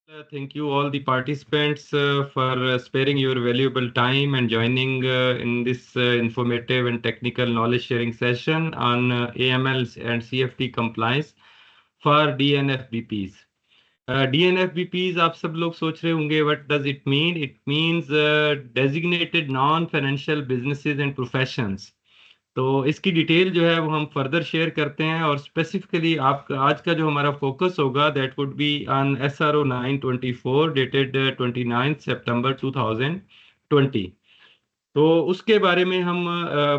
Thank you all the participants for sparing your valuable time and joining in this informative and technical knowledge sharing session on AML and CFT compliance for DNFBPs. DNFBPs आप सब लोग सोच रहे होंगे what does it mean? It means designated non-financial businesses and professions. तो इसकी detail जो है वो हम फर्दर शेयर करते हैं और स्पेसिफिकली आप आज का जो हमारा फोकस होगा that would be on SRO 924 dated 29 सितंबर 2020। तो उसके बारे में हम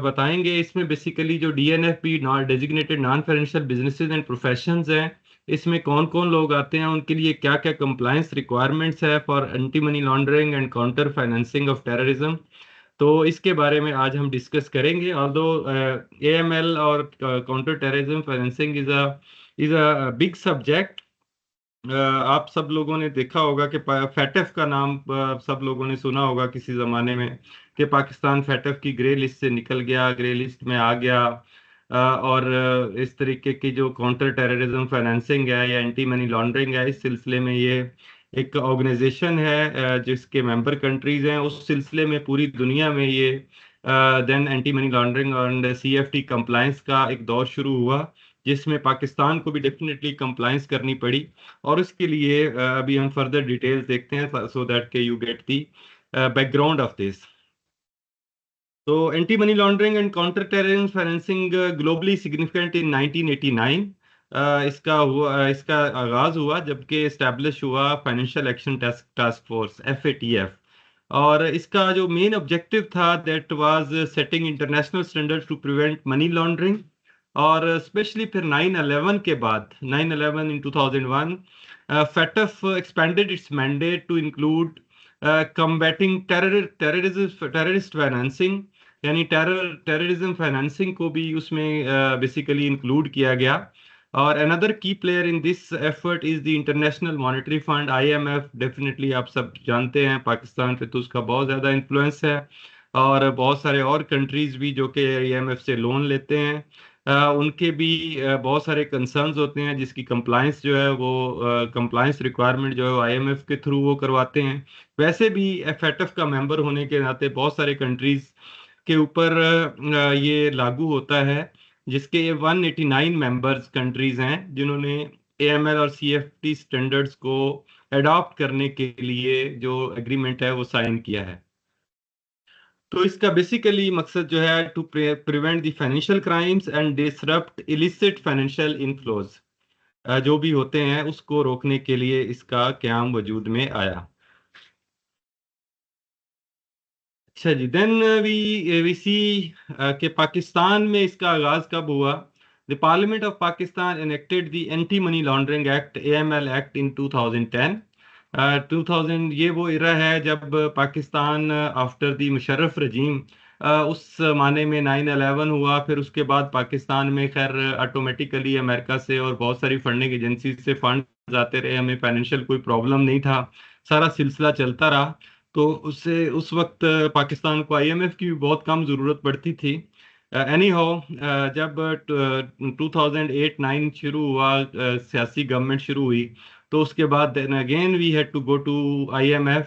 बताएंगे। इसमें बेसिकली जो DNFB non designated non financial businesses and professions हैं, इसमें कौन कौन लोग आते हैं, उनके लिए क्या क्या कंप्लायंस रिक्वायरमेंट्स है for anti money laundering and counter financing of terrorism. तो इसके बारे में आज हम डिस्कस करेंगे। ऑल्दो AML और counter terrorism financing is a big subject. आप सब लोगों ने देखा होगा कि फैटफ का नाम सब लोगों ने सुना होगा किसी जमाने में कि पाकिस्तान फैटफ की ग्रे लिस्ट से निकल गया, ग्रे लिस्ट में आ गया। और इस तरीके की जो काउंटर टेररिज्म फाइनेंसिंग है या एंटी मनी लॉन्ड्रिंग है, इस सिलसिले में ये एक ऑर्गेनाइजेशन है जिसके मेंबर कंट्रीज हैं। उस सिलसिले में पूरी दुनिया में ये देन एंटी मनी लॉन्ड्रिंग और CFT कंप्लायंस का एक दौर शुरू हुआ, जिसमें पाकिस्तान को भी डेफिनेटली कंप्लायंस करनी पड़ी। और उसके लिए अभी हम फर्दर डिटेल्स देखते हैं सो दैट के you get the background of this. तो anti money laundering and counter terrorism financing globally significant in 1989। इसका आगाज हुआ जबकि एस्टैब्लिश हुआ financial action task force FATF। और इसका जो मेन ऑब्जेक्टिव था that was setting international standard to prevent money laundering. और स्पेशली फिर 9/11 के बाद 9/11 in 2001 FATF expanded its mandate to include combating terrorist financing, यानी टेररिज्म फाइनेंसिंग को भी उसमें बेसिकली इंक्लूड किया गया। और अनदर की player in this effort is the international monetary fund IMF। Definitely आप सब जानते हैं पाकिस्तान पे तो उसका बहुत ज़्यादा इन्फ्लुएंस है, और बहुत सारे और कंट्रीज भी जो कि IMF से लोन लेते हैं उनके भी बहुत सारे कंसर्न्स होते हैं, जिसकी कंप्लायंस जो है वो कंप्लायंस रिक्वायरमेंट जो है IMF के थ्रू वो करवाते हैं। वैसे भी FATF का मेंबर होने के नाते बहुत सारे कंट्रीज के ऊपर ये लागू होता है, जिसके 189 मेंबर्स कंट्रीज हैं जिन्होंने AML और CFT स्टैंडर्ड्स को अडॉप्ट करने के लिए जो एग्रीमेंट है वो साइन किया है। तो इसका बेसिकली मकसद जो है to prevent the financial crimes and disrupt illicit financial inflows, जो भी होते हैं उसको रोकने के लिए इसका क़याम वजूद में आया। अच्छा जी, देन वी सी कि पाकिस्तान में इसका आगाज कब हुआ। The parliament of Pakistan enacted the anti money laundering act AML act in 2010। 2000 ये वो इरा है जब पाकिस्तान आफ्टर द मुशर्रफ रजीम उस माने में 9/11 हुआ। फिर उसके बाद पाकिस्तान में खैर ऑटोमेटिकली अमेरिका से और बहुत सारी फंडिंग एजेंसी से फंड आते रहे, हमें फाइनेंशियल कोई प्रॉब्लम नहीं था, सारा सिलसिला चलता रहा। तो उससे उस वक्त पाकिस्तान को IMF की भी बहुत कम ज़रूरत पड़ती थी। एनी हाउ जब 2008-9 शुरू हुआ, सियासी गवर्नमेंट शुरू हुई, तो उसके बाद then again we had to go to IMF।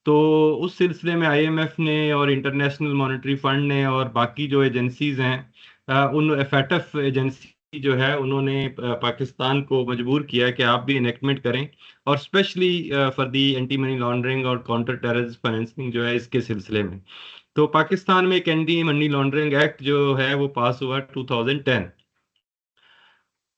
तो उस सिलसिले में IMF ने और इंटरनेशनल मॉनेटरी फंड ने और बाकी जो एजेंसीज हैं उन FATF एजेंसी जो है उन्होंने पाकिस्तान को मजबूर किया कि आप भी इनेक्टमेंट करें, और specially for the anti money laundering और काउंटर टेररिस्ट फाइनेंसिंग जो है इसके सिलसिले में। तो पाकिस्तान में एक एंटी मनी लॉन्ड्रिंग एक्ट जो है वो पास हुआ 2010,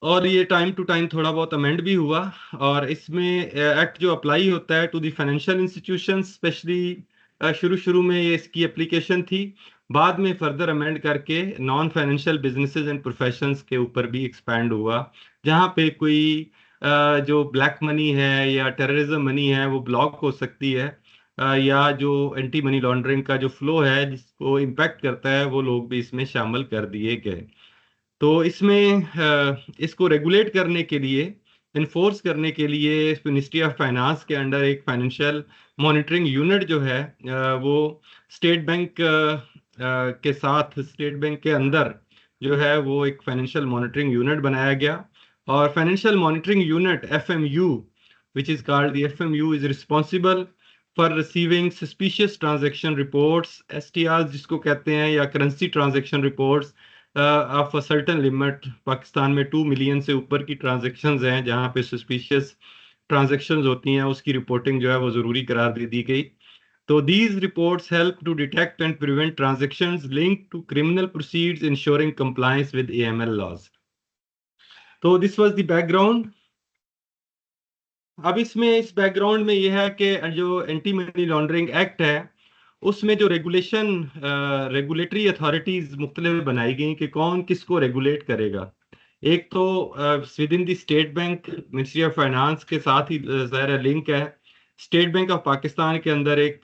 और ये टाइम टू टाइम थोड़ा बहुत अमेंड भी हुआ। और इसमें एक्ट जो अप्लाई होता है to the financial institution specially, शुरू शुरू में ये इसकी एप्लीकेशन थी, बाद में फर्दर अमेंड करके non financial businesses and professions के ऊपर भी एक्सपैंड हुआ, जहाँ पे कोई जो ब्लैक मनी है या टेररिज्म मनी है वो ब्लॉक हो सकती है, या जो एंटी मनी लॉन्ड्रिंग का जो फ्लो है जिसको इम्पैक्ट करता है वो लोग भी इसमें शामिल कर दिए गए। तो इसमें इसको रेगुलेट करने के लिए, इन्फोर्स करने के लिए मिनिस्ट्री ऑफ फाइनेंस के अंडर एक फाइनेंशियल मॉनिटरिंग यूनिट जो है वो स्टेट बैंक के साथ, स्टेट बैंक के अंदर जो है वो एक फाइनेंशियल मॉनिटरिंग यूनिट बनाया गया। और financial monitoring unit FMU which is called the FMU, is responsible for receiving suspicious transaction reports, STRs जिसको कहते हैं, या currency transaction reports of a certain limit. Pakistan में 2 मिलियन से ऊपर की ट्रांजेक्शन्स हैं जहां पे सस्पिशियस ट्रांजेक्शन्स होती हैं, उसकी रिपोर्टिंग जो है वो जरूरी करार दे दी गई। तो these reports help to detect and prevent transactions linked to criminal proceeds, ensuring compliance with AML laws. तो this was the background. अब इसमें इस बैकग्राउंड में यह है कि जो एंटी मनी लॉन्ड्रिंग एक्ट है उसमें जो रेगुलेटरी अथॉरिटीज मुख्तलिफ बनाई गई कि कौन किसको रेगुलेट करेगा। एक तो with in the state bank, ministry of finance के साथ ही ज़ाहिर लिंक है। स्टेट बैंक ऑफ पाकिस्तान के अंदर एक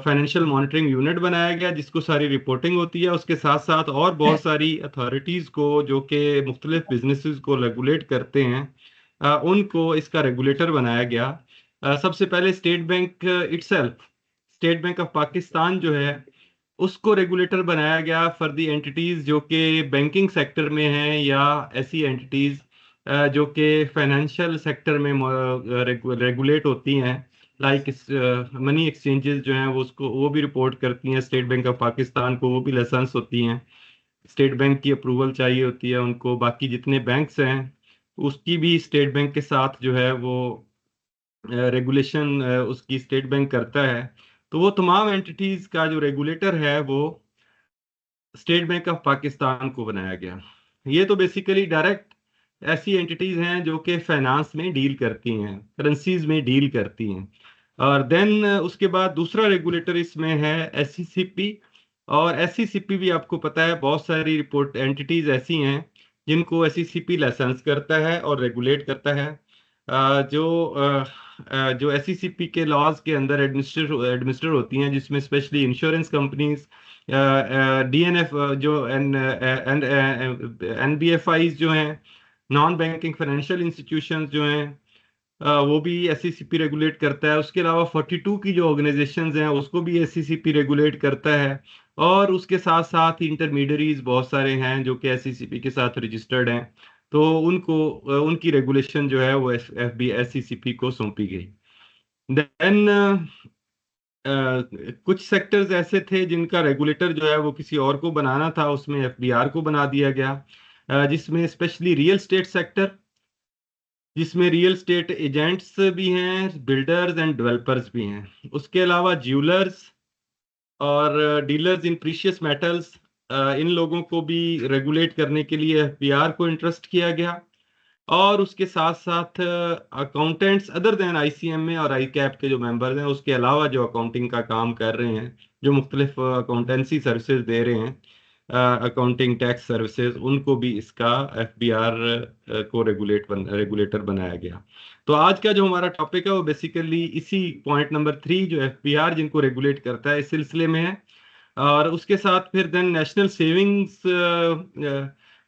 फाइनेंशियल मॉनिटरिंग यूनिट बनाया गया जिसको सारी रिपोर्टिंग होती है। उसके साथ साथ और बहुत सारी अथॉरिटीज को जो कि मुख्तलिफ बिजनेसेस को रेगुलेट करते हैं उनको इसका रेगुलेटर बनाया गया। सबसे पहले state bank itself, state bank of Pakistan जो है उसको रेगुलेटर बनाया गया फॉर दी एंटिटीज जो कि बैंकिंग सेक्टर में हैं या ऐसी एंटिटीज जो कि फाइनेंशियल सेक्टर में रेगुलेट होती हैं, लाइक मनी एक्सचेंजेस जो हैं वो भी रिपोर्ट करती हैं स्टेट बैंक ऑफ पाकिस्तान को, वो भी लाइसेंस होती हैं, स्टेट बैंक की अप्रूवल चाहिए होती है उनको। बाकी जितने बैंक्स हैं उसकी भी स्टेट बैंक के साथ जो है वो रेगुलेशन उसकी स्टेट बैंक करता है। तो वो तमाम एंटिटीज का जो रेगुलेटर है वो स्टेट बैंक ऑफ पाकिस्तान को बनाया गया। ये तो बेसिकली डायरेक्ट ऐसी एंटिटीज हैं जो कि फाइनेंस में डील करती हैं, करेंसीज में डील करती हैं। और देन उसके बाद दूसरा रेगुलेटर इसमें है एससीसीपी। और एससीसीपी भी आपको पता है बहुत सारी रिपोर्ट एंटिटीज ऐसी हैं जिनको एससीसीपी लाइसेंस करता है और रेगुलेट करता है। जो एससीसीपी के लॉज के अंदर एडमिनिस्टर होती हैं, जिसमें स्पेशली इंश्योरेंस कंपनीज, डीएनएफ जो एनबीएफआईज जो हैं, नॉन बैंकिंग फाइनेंशियल इंस्टीट्यूशंस जो हैं, वो भी एससीसीपी रेगुलेट करता है। उसके अलावा 42 की जो ऑर्गेनाइजेशंस हैं उसको भी एससीसीपी रेगुलेट करता है। और उसके साथ साथ इंटरमीडियरीज बहुत सारे हैं जो कि एससीसीपी के साथ रजिस्टर्ड हैं, तो उनकी रेगुलेशन जो है वो एससीसीपी को सौंपी गई। देन कुछ सेक्टर्स ऐसे थे जिनका रेगुलेटर जो है वो किसी और को बनाना था, उसमें एफबीआर को बना दिया गया, जिसमें स्पेशली रियल स्टेट सेक्टर, जिसमें रियल स्टेट एजेंट्स भी हैं, बिल्डर्स एंड डेवलपर्स भी हैं। उसके अलावा ज्वेलर्स और डीलर्स इन प्रीशियस मेटल्स, इन लोगों को भी रेगुलेट करने के लिए एफबीआर को इंटरेस्ट किया गया। और उसके साथ साथ अकाउंटेंट्स अदर देन आईसीएमए और आई कैप के जो मेंबर्स हैं, उसके अलावा जो अकाउंटिंग का काम कर रहे हैं, जो मुख्तलिफ अकाउंटेंसी सर्विसेज दे रहे हैं, अकाउंटिंग टैक्स सर्विसेज, उनको भी इसका एफबीआर को रेगुलेटर बनाया गया। तो आज का जो हमारा टॉपिक है वो बेसिकली इसी पॉइंट नंबर 3 जो एफबीआर जिनको रेगुलेट करता है इस सिलसिले में है। और उसके साथ फिर देन नेशनल सेविंग्स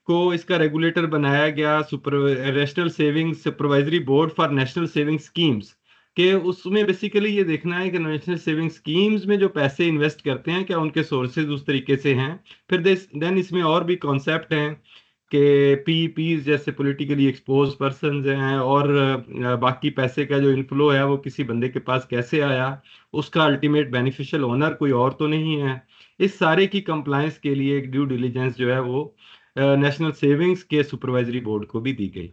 को इसका रेगुलेटर बनाया गया, national savings supervisory board for national saving schemes के। उसमें बेसिकली ये देखना है कि नेशनल सेविंग स्कीम्स में जो पैसे इन्वेस्ट करते हैं क्या उनके सोर्सेज उस तरीके से हैं। फिर देन इसमें और भी कॉन्सेप्ट हैं कि पीपीज जैसे पॉलिटिकली एक्सपोज पर्सन हैं, और बाकी पैसे का जो इनफ्लो है वो किसी बंदे के पास कैसे आया, उसका अल्टीमेट बेनिफिशियल ओनर कोई और तो नहीं है। इस सारे की कंप्लायंस के लिए एक ड्यू डिलीजेंस जो है वो नेशनल सेविंग्स के सुपरवाइजरी बोर्ड को भी दी गई।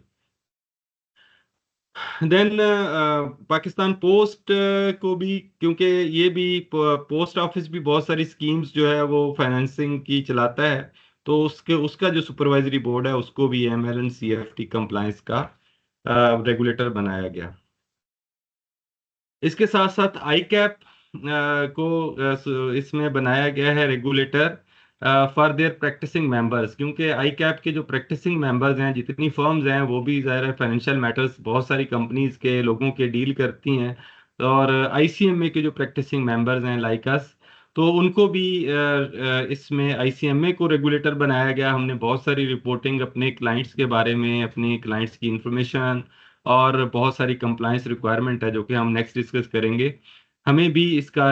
देन पाकिस्तान पोस्ट को भी, क्योंकि ये भी पोस्ट ऑफिस भी बहुत सारी स्कीम्स जो है वो फाइनेंसिंग की चलाता है, तो उसका जो सुपरवाइजरी बोर्ड है उसको भी एमएल एंड सीएफटी कंप्लायंस का रेगुलेटर बनाया गया। इसके साथ साथ आई कैप को इसमें बनाया गया है regulator for their practising members, क्योंकि आई कैप के जो प्रैक्टिसिंग मेंबर्स हैं, जितनी फर्म्स हैं, वो भी ज़ाहिर है फाइनेंशियल मैटर्स बहुत सारी कंपनीज के लोगों के डील करती हैं। और आईसीएमए के जो प्रैक्टिसिंग मेंबर्स हैं लाइक अस, तो उनको भी इसमें आईसीएमए को रेगुलेटर बनाया गया। हमने बहुत सारी रिपोर्टिंग अपने क्लाइंट्स के बारे में, अपने क्लाइंट्स की इंफॉर्मेशन और बहुत सारी कंप्लायंस रिक्वायरमेंट है जो कि हम नेक्स्ट डिस्कस करेंगे, हमें भी इसका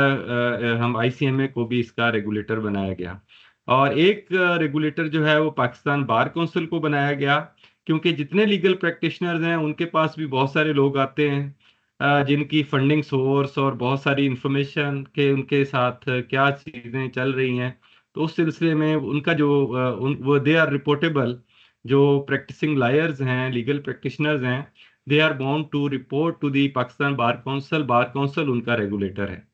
हम आईसीएमए को भी इसका रेगुलेटर बनाया गया। और एक रेगुलेटर जो है वो पाकिस्तान बार काउंसिल को बनाया गया क्योंकि जितने लीगल प्रैक्टिशनर्स हैं उनके पास भी बहुत सारे लोग आते हैं जिनकी फंडिंग सोर्स और बहुत सारी इंफॉर्मेशन के उनके साथ क्या चीज़ें चल रही हैं। तो उस सिलसिले में उनका जो वो दे आर रिपोर्टेबल, जो प्रैक्टिसिंग लायर्स हैं, लीगल प्रैक्टिशनर्स हैं, they are bound to report to the Pakistan bar council. Bar council उनका रेगुलेटर है।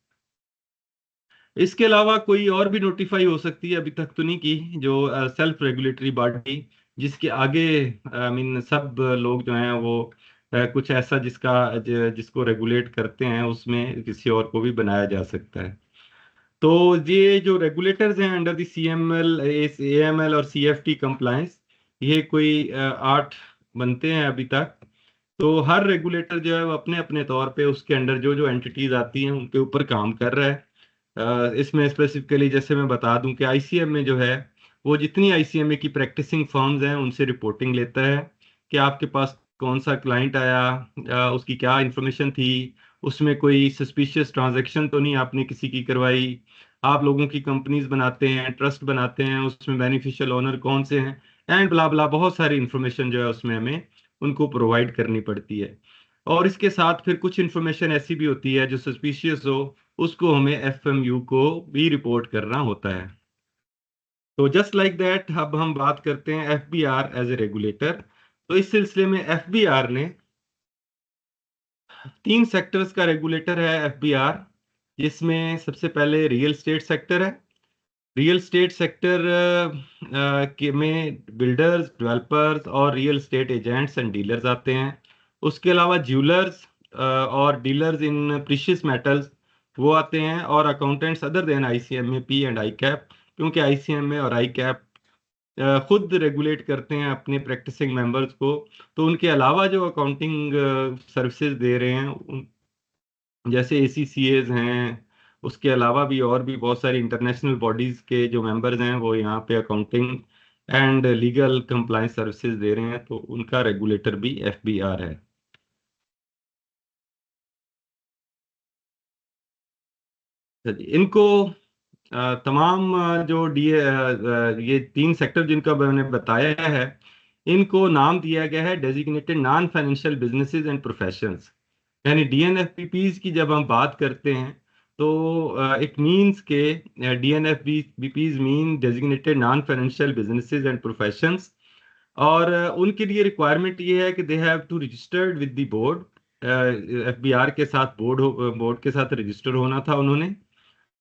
इसके अलावा कोई और भी नोटिफाई हो सकती है, अभी तक तो नहीं की, जो सेल्फ रेगुलेटरी बॉडी जिसके आगे आई मीन सब लोग जो हैं वो कुछ ऐसा जिसको रेगुलेट करते हैं, उसमें किसी और को भी बनाया जा सकता है। तो ये जो रेगुलेटर्स हैं अंडर द CML, AML और CFT कंप्लायंस, ये कोई 8 बनते हैं अभी तक। तो हर रेगुलेटर जो है वो अपने अपने तौर पे उसके अंडर जो जो एंटिटीज आती हैं उनके ऊपर काम कर रहा है। इसमें स्पेसिफिकली जैसे मैं बता दूं कि ICM में जो है वो जितनी ICMA की प्रैक्टिसिंग फर्म्स हैं उनसे रिपोर्टिंग लेता है कि आपके पास कौन सा क्लाइंट आया, उसकी क्या इंफॉर्मेशन थी, उसमें कोई सस्पिशियस ट्रांजैक्शन तो नहीं आपने किसी की करवाई, आप लोगों की कंपनीज बनाते हैं, ट्रस्ट बनाते हैं, उसमें बेनिफिशियल ओनर कौन से हैं, एंड ब्ला ब्ला, बहुत सारी इंफॉर्मेशन जो है उसमें हमें उनको प्रोवाइड करनी पड़ती है। और इसके साथ फिर कुछ इंफॉर्मेशन ऐसी भी होती है जो सस्पिशियस हो, उसको हमें FMU को भी रिपोर्ट करना होता है। तो जस्ट लाइक दैट अब हम बात करते हैं FBR एज ए रेगुलेटर। तो इस सिलसिले में FBR ने 3 सेक्टर्स का रेगुलेटर है FBR, जिसमें सबसे पहले रियल स्टेट सेक्टर है। रियल स्टेट सेक्टर के में बिल्डर्स, डेवलपर्स और real estate agents and dealers आते हैं। उसके अलावा ज्वेलर्स और डीलर्स इन प्रीशियस मेटल्स वो आते हैं, और accountants other then ICMA, P and ICAP, क्योंकि ICMA और ICAP खुद रेगुलेट करते हैं अपने प्रैक्टिसिंग मेंबर्स को। तो उनके अलावा जो अकाउंटिंग सर्विसेज दे रहे हैं जैसे ACCAs हैं, उसके अलावा भी और भी बहुत सारी इंटरनेशनल बॉडीज के जो मेंबर्स हैं वो यहाँ पे accounting and legal compliance services दे रहे हैं, तो उनका रेगुलेटर भी FBR है। तो इनको तमाम जो ये 3 सेक्टर जिनका मैंने बताया है, इनको नाम दिया गया है designated non financial businesses and professions. यानी DNFBPs की जब हम बात करते हैं तो इट मींस के DNFBPs mean designated non financial businesses and professions. और उनके लिए रिक्वायरमेंट ये है कि they have to registered with the board. FBR के साथ बोर्ड के साथ रजिस्टर होना था उन्होंने।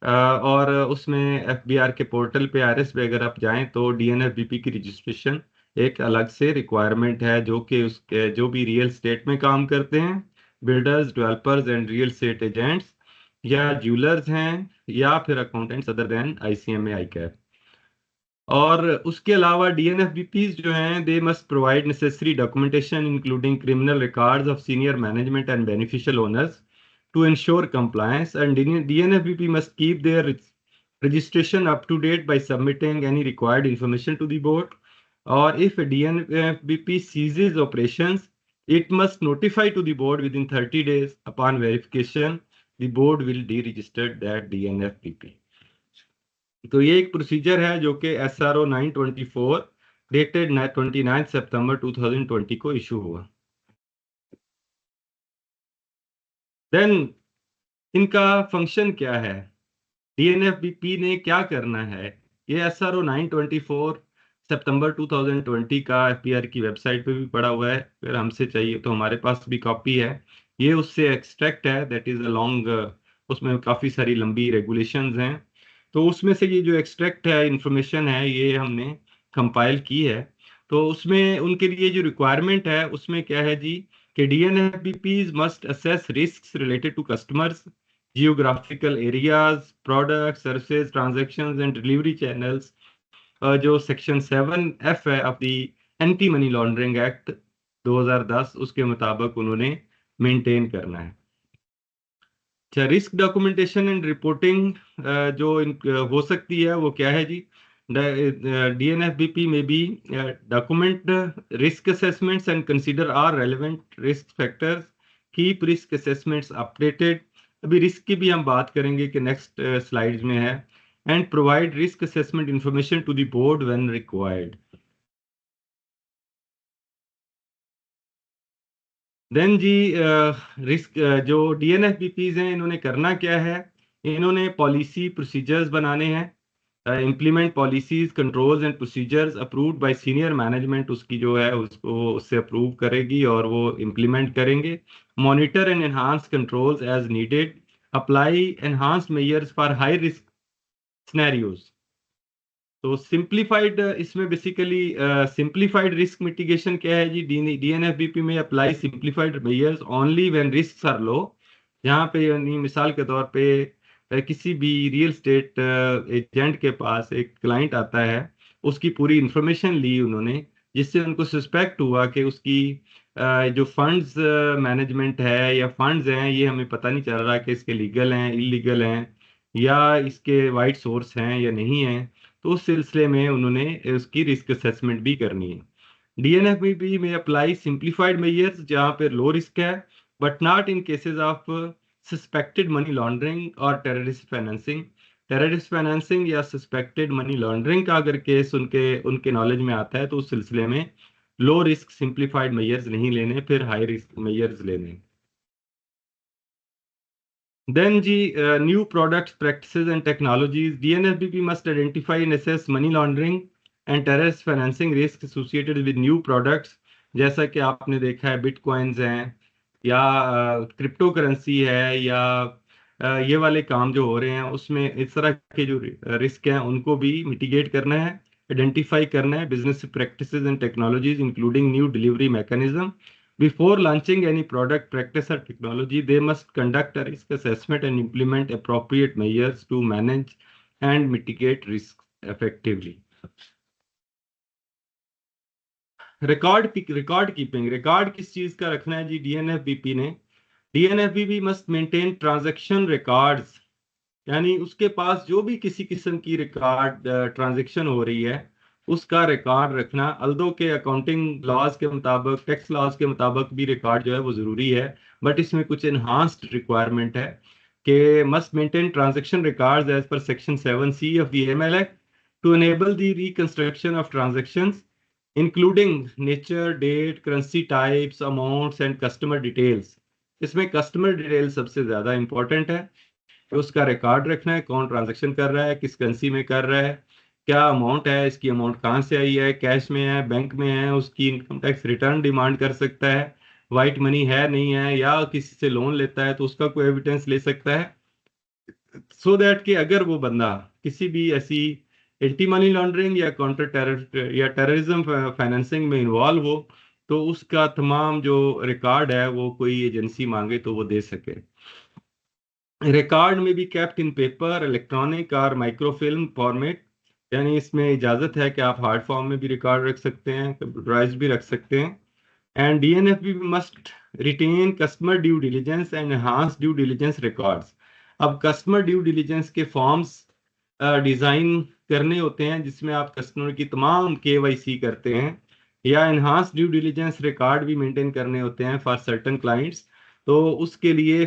और उसमें FBR के पोर्टल पे, RS पे अगर आप जाएं तो DNFBP की रजिस्ट्रेशन एक अलग से रिक्वायरमेंट है, जो कि उसके जो भी रियल स्टेट में काम करते हैं, builders, developers and real estate agents, या ज्वेलर्स हैं, या फिर accountants other then ICMA ICAP। और उसके अलावा DNFBPs जो हैं they must provide necessary documentation including criminal records of senior management and beneficial owners to ensure compliance, and DNFBP must keep their registration up to date by submitting any required information to the board. Or if a DNFBP ceases operations, it must notify to the board within 30 days. Upon verification, the board will deregister that DNFBP. तो ये एक procedure है जो कि SRO 924 dated 29 सितंबर 2020 को issue हुआ। Then इनका function क्या है, DNFBP ने क्या करना है, ये SRO 924 सितंबर 2020 का FBR की वेबसाइट पे भी पड़ा हुआ है, अगर हमसे चाहिए तो हमारे पास भी कॉपी है। ये उससे एक्सट्रैक्ट है, दैट इज अ लॉन्ग, उसमें काफ़ी सारी लंबी रेगुलेशंस हैं। तो उसमें से ये जो एक्सट्रैक्ट है, इंफॉर्मेशन है, ये हमने कंपाइल की है। तो उसमें उनके लिए जो रिक्वायरमेंट है उसमें क्या है जी, कि DNFBPs must assess risk related to customers, geographical areas, products, services, transactions and delivery channels, जो सेक्शन 7F है of the anti money laundering act 2010, उसके मुताबिक उन्होंने मेंटेन करना है। अच्छा, रिस्क डॉक्यूमेंटेशन एंड रिपोर्टिंग जो हो सकती है वो क्या है जी, DNFBP में भी document risk assessments and consider are relevant risk factors, keep risk assessments updated, अभी रिस्क की भी हम बात करेंगे कि नेक्स्ट स्लाइड्स में है, and provide risk assessment information to the board when required. Then जी रिस्क जो डीएनएफबीपीज हैं इन्होंने करना क्या है, इन्होंने पॉलिसी प्रोसीजर्स बनाने हैं, implement policies controls and procedures approved by senior management, उसकी जो है उसको उससे अप्रूव करेगी और वो इम्प्लीमेंट करेंगे। Monitor and enhance controls as needed, apply enhanced measures for high risk scenarios. तो सिंप्लीफाइड इसमें बेसिकली सिंप्लीफाइड रिस्क मिटिगेशन क्या है जी, डीएनएफबीपी में apply simplified measures only when risk are low. यहाँ पे यानी मिसाल के तौर पे किसी भी रियल स्टेट एजेंट के पास एक क्लाइंट आता है, उसकी पूरी इंफॉर्मेशन ली उन्होंने, जिससे उनको सस्पेक्ट हुआ कि उसकी जो फंड्स मैनेजमेंट है या फंड्स हैं ये हमें पता नहीं चल रहा कि इसके लीगल हैं इलीगल हैं या इसके वाइट सोर्स हैं या नहीं है। तो उस सिलसिले में उन्होंने उसकी रिस्क असेसमेंट भी करनी है। डीएनएफबीपी में अप्लाई सिंप्लीफाइड मेजर्स जहाँ पे लो रिस्क है, but not in cases of suspected money laundering और टेररिस्ट फाइनेंसिंग। टेररिस्ट फाइनेंसिंग या सस्पेक्टेड मनी लॉन्ड्रिंग का अगर केस उनके उनके नॉलेज में आता है तो उस सिलसिले में लो रिस्क सिंप्लीफाइड मेजर्स नहीं लेने, फिर हाई रिस्क मेजर्स लेने। Then G, new products, practices and technologies. DNFBP must identify and assess money laundering and terrorist financing risks associated with new products. जैसा कि आपने देखा है बिटकॉइंस हैं या क्रिप्टो करेंसी है या ये वाले काम जो हो रहे हैं उसमें इस तरह के जो रिस्क हैं उनको भी मिटिगेट करना है, आइडेंटिफाई करना है। Business practices and technologies including new delivery mechanism. Before launching any product, practice, or technology, they must conduct a risk assessment and implement appropriate measures to manage and mitigate risks effectively. Record keeping, record किस चीज का रखना है जी डीएनएफबीपी ने? डीएनएफबीपी must maintain transaction records, यानी उसके पास जो भी किसी किस्म की रिकॉर्ड ट्रांजैक्शन हो रही है उसका रिकॉर्ड रखना। अल्दो के अकाउंटिंग लॉज के मुताबिक, टैक्स लॉज के मुताबिक भी रिकॉर्ड जो है वो जरूरी है, बट इसमें कुछ इनहांस्ड रिक्वायरमेंट है कि must maintain transaction records as per section 7C of the ML act to enable the reconstruction of transactions including nature, date, currency types, amounts and customer details. इसमें कस्टमर डिटेल सबसे ज्यादा important है कि उसका record रखना है, कौन transaction कर रहा है, किस करेंसी में कर रहा है, क्या अमाउंट है, इसकी अमाउंट कहाँ से आई है, कैश में है, बैंक में है, उसकी इनकम टैक्स रिटर्न डिमांड कर सकता है, वाइट मनी है नहीं है, या किसी से लोन लेता है तो उसका कोई एविडेंस ले सकता है, सो दैट कि अगर वो बंदा किसी भी ऐसी एंटी मनी लॉन्ड्रिंग या काउंटर टेरर या टेररिज्म फाइनेंसिंग में इन्वॉल्व हो तो उसका तमाम जो रिकॉर्ड है वो कोई एजेंसी मांगे तो वो दे सके। रिकॉर्ड में भी केप्ट इन पेपर, इलेक्ट्रॉनिक और माइक्रोफिल्म फॉर्मेट, यानी इसमें इजाजत है कि आप हार्ड फॉर्म में भी रिकॉर्ड रख सकते हैं, कंप्यूटराइज भी रख सकते हैं। And DNFB must retain customer due diligence and enhance due diligence records. अब कस्टमर ड्यू डिलीजेंस के फॉर्म्स डिजाइन करने होते हैं जिसमें आप कस्टमर की तमाम केवाईसी करते हैं, या एनहांस ड्यू डिलीजेंस रिकॉर्ड भी मेंटेन करने होते हैं फॉर सर्टेन क्लाइंट्स। तो उसके लिए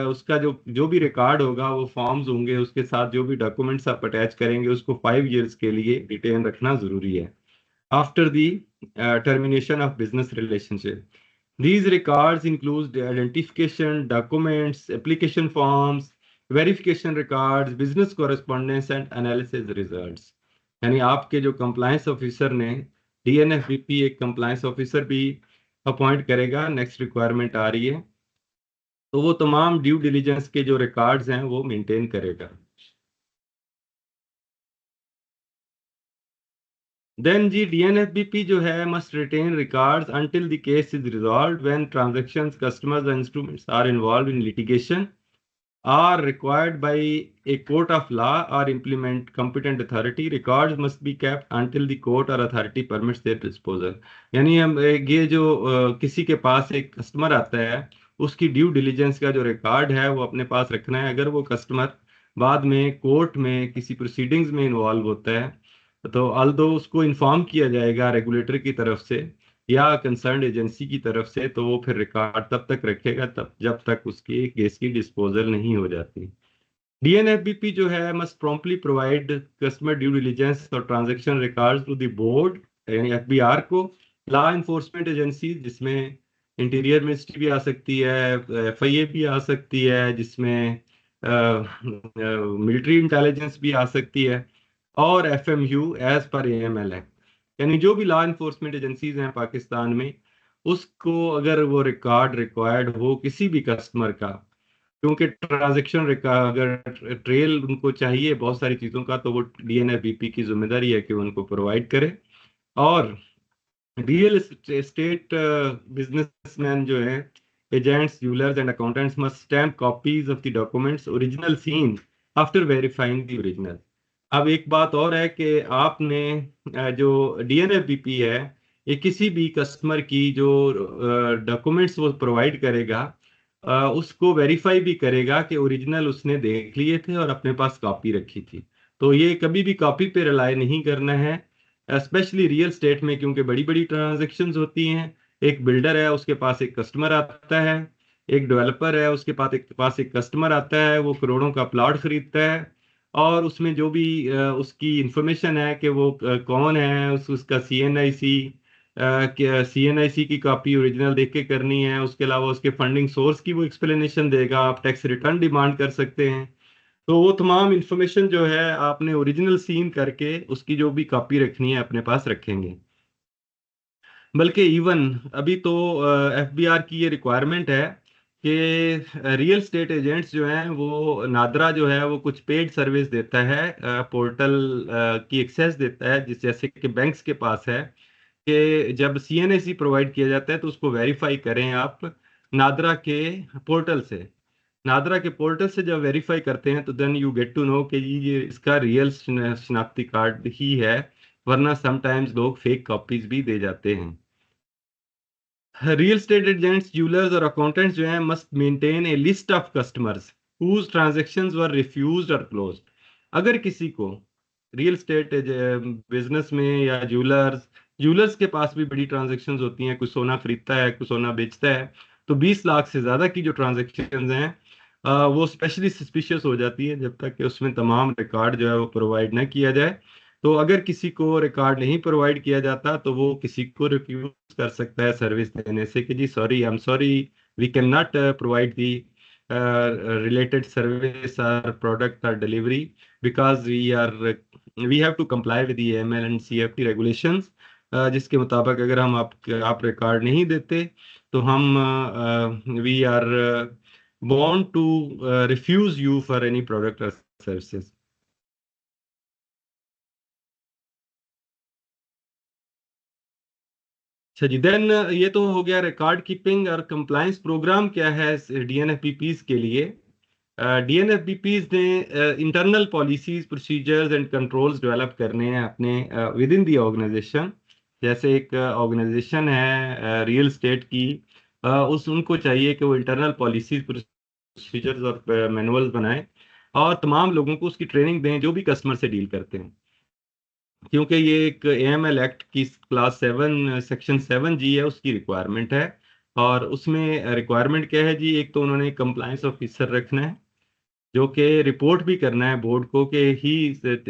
उसका जो जो भी रिकॉर्ड होगा वो फॉर्म्स होंगे, उसके साथ जो भी डॉक्यूमेंट्स आप अटैच करेंगे उसको 5 years के लिए रिटेन रखना जरूरी है। After the termination of business relationship, these records include the identification documents, application forms, verification records, business correspondence and analysis results। यानी आपके जो कंप्लायंस ऑफिसर ने, डीएनएफबीपी एक कंप्लायंस ऑफिसर भी अपॉइंट करेगा, नेक्स्ट रिक्वायरमेंट आ रही है, तो वो तमाम ड्यू डिलीजेंस के जो रिकॉर्ड्स हैं वो मेंटेन करेगा। देन जी डीएनएफबीपी जो है must retain records until the case is resolved when transactions, customers and instruments are involved in litigation are required by a court of law or implement competent authority, records must be kept until the court or authority permits their disposal। यानी हम ये जो किसी के पास एक customer आता है उसकी ड्यू डिलीजेंस का जो रिकॉर्ड है वो अपने पास रखना है। अगर वो कस्टमर बाद में कोर्ट में किसी प्रोसीडिंग्स में इन्वॉल्व होता है तो अल्दो उसको इन्फॉर्म किया जाएगा रेगुलेटर की तरफ से या कंसर्न एजेंसी की तरफ से, तो वो फिर रिकॉर्ड तब तक रखेगा तब जब तक उसकी केस की डिस्पोजल नहीं हो जाती। डीएनएफबीपी जो है must promptly provide customer due diligence और transaction records to the board यानी एफबीआर को, लॉ इन्फोर्समेंट एजेंसी जिसमें इंटीरियर मिनिस्ट्री भी आ सकती है, FIA भी आ सकती है, जिसमें मिलिट्री इंटेलिजेंस भी आ सकती है, और FMU as per AML act. यानी जो भी लॉ इन्फोर्समेंट एजेंसीज हैं पाकिस्तान में, उसको अगर वो रिकॉर्ड रिक्वायर्ड हो किसी भी कस्टमर का, क्योंकि ट्रांजेक्शन अगर ट्रेल उनको चाहिए बहुत सारी चीज़ों का, तो वो DNFBP की जिम्मेदारी है कि वो उनको प्रोवाइड करे। और रियल एस्टेट बिजनेसमैन जो है, agents, jewellers and accountants must stamp copies of the documents original seen after verifying the original. अब एक बात और है कि आपने जो DNFBP है, ये किसी भी कस्टमर की जो डॉक्यूमेंट्स वो प्रोवाइड करेगा, उसको वेरीफाई भी करेगा कि ओरिजिनल उसने देख लिए थे और अपने पास कॉपी रखी थी। तो ये कभी भी कॉपी पे रिलाय नहीं करना है, स्पेशली रियल स्टेट में, क्योंकि बड़ी बड़ी ट्रांजेक्शन्स होती हैं। एक बिल्डर है, उसके पास एक कस्टमर आता है, एक डेवलपर है, उसके पास एक कस्टमर आता है, वो करोड़ों का प्लॉट खरीदता है, और उसमें जो भी उसकी इंफॉर्मेशन है कि वो कौन है, उसका CNIC की कॉपी ओरिजिनल देख के करनी है। उसके अलावा उसके फंडिंग सोर्स की वो एक्सप्लेनेशन देगा, आप टैक्स रिटर्न डिमांड कर सकते हैं। तो वो तमाम इंफॉर्मेशन जो है आपने ओरिजिनल सीन करके उसकी जो भी कॉपी रखनी है अपने पास रखेंगे। बल्कि इवन अभी तो FBR की ये रिक्वायरमेंट है कि रियल स्टेट एजेंट्स जो हैं, वो नादरा जो है वो कुछ पेड सर्विस देता है, पोर्टल की एक्सेस देता है, जिस जैसे कि बैंक्स के पास है, कि जब CNIC प्रोवाइड किया जाता है तो उसको वेरीफाई करें आप नादरा के पोर्टल से। नादरा के पोर्टल से जब वेरीफाई करते हैं तो then you get to know कि ये इसका रियल शनाख्ती कार्ड ही है, वरना समटाइम्स लोग फेक कॉपीज भी दे जाते हैं। रियल स्टेट एजेंट्स, ज्वेलर्स और अकाउंटेंट्स जो हैं must maintain a list of customers whose transactions were refused और क्लोज्ड। अगर किसी को रियल स्टेट बिजनेस में या ज्वेलर्स के पास भी बड़ी ट्रांजैक्शंस होती हैं, कुछ सोना खरीदता है, कुछ सोना बेचता है, तो 20 लाख से ज्यादा की जो ट्रांजैक्शंस हैं, वो स्पेशली सस्पिशियस हो जाती है जब तक कि उसमें तमाम रिकॉर्ड जो है वो प्रोवाइड ना किया जाए। तो अगर किसी को रिकॉर्ड नहीं प्रोवाइड किया जाता तो वो किसी को रिफ्यूज कर सकता है सर्विस देने से, कि जी sorry, I am sorry, we can not provide the related service or product or delivery because we have to comply with the AML and CFT regulations, जिसके मुताबिक अगर आप रिकॉर्ड नहीं देते तो हम we are bound to refuse you for any product or services। अच्छा जी, then ये तो हो गया रिकॉर्ड कीपिंग और कंप्लायंस प्रोग्राम क्या है DNFBPs के लिए। DNFBPs ने internal policies, procedures and controls develop करने हैं अपने विद इन दी ऑर्गेनाइजेशन। जैसे एक ऑर्गेनाइजेशन है रियल स्टेट की, उनको चाहिए कि वो इंटरनल पॉलिसीज, प्रोसीजर्स और मैनुअल्स बनाए, और तमाम लोगों को उसकी ट्रेनिंग दें जो भी कस्टमर से डील करते हैं। क्योंकि ये एक AML एक्ट की क्लास 7 सेक्शन 7G है, उसकी रिक्वायरमेंट है। और उसमें रिक्वायरमेंट क्या है जी, एक तो उन्होंने कंप्लायंस ऑफिसर रखना है, जो कि रिपोर्ट भी करना है बोर्ड को कि ही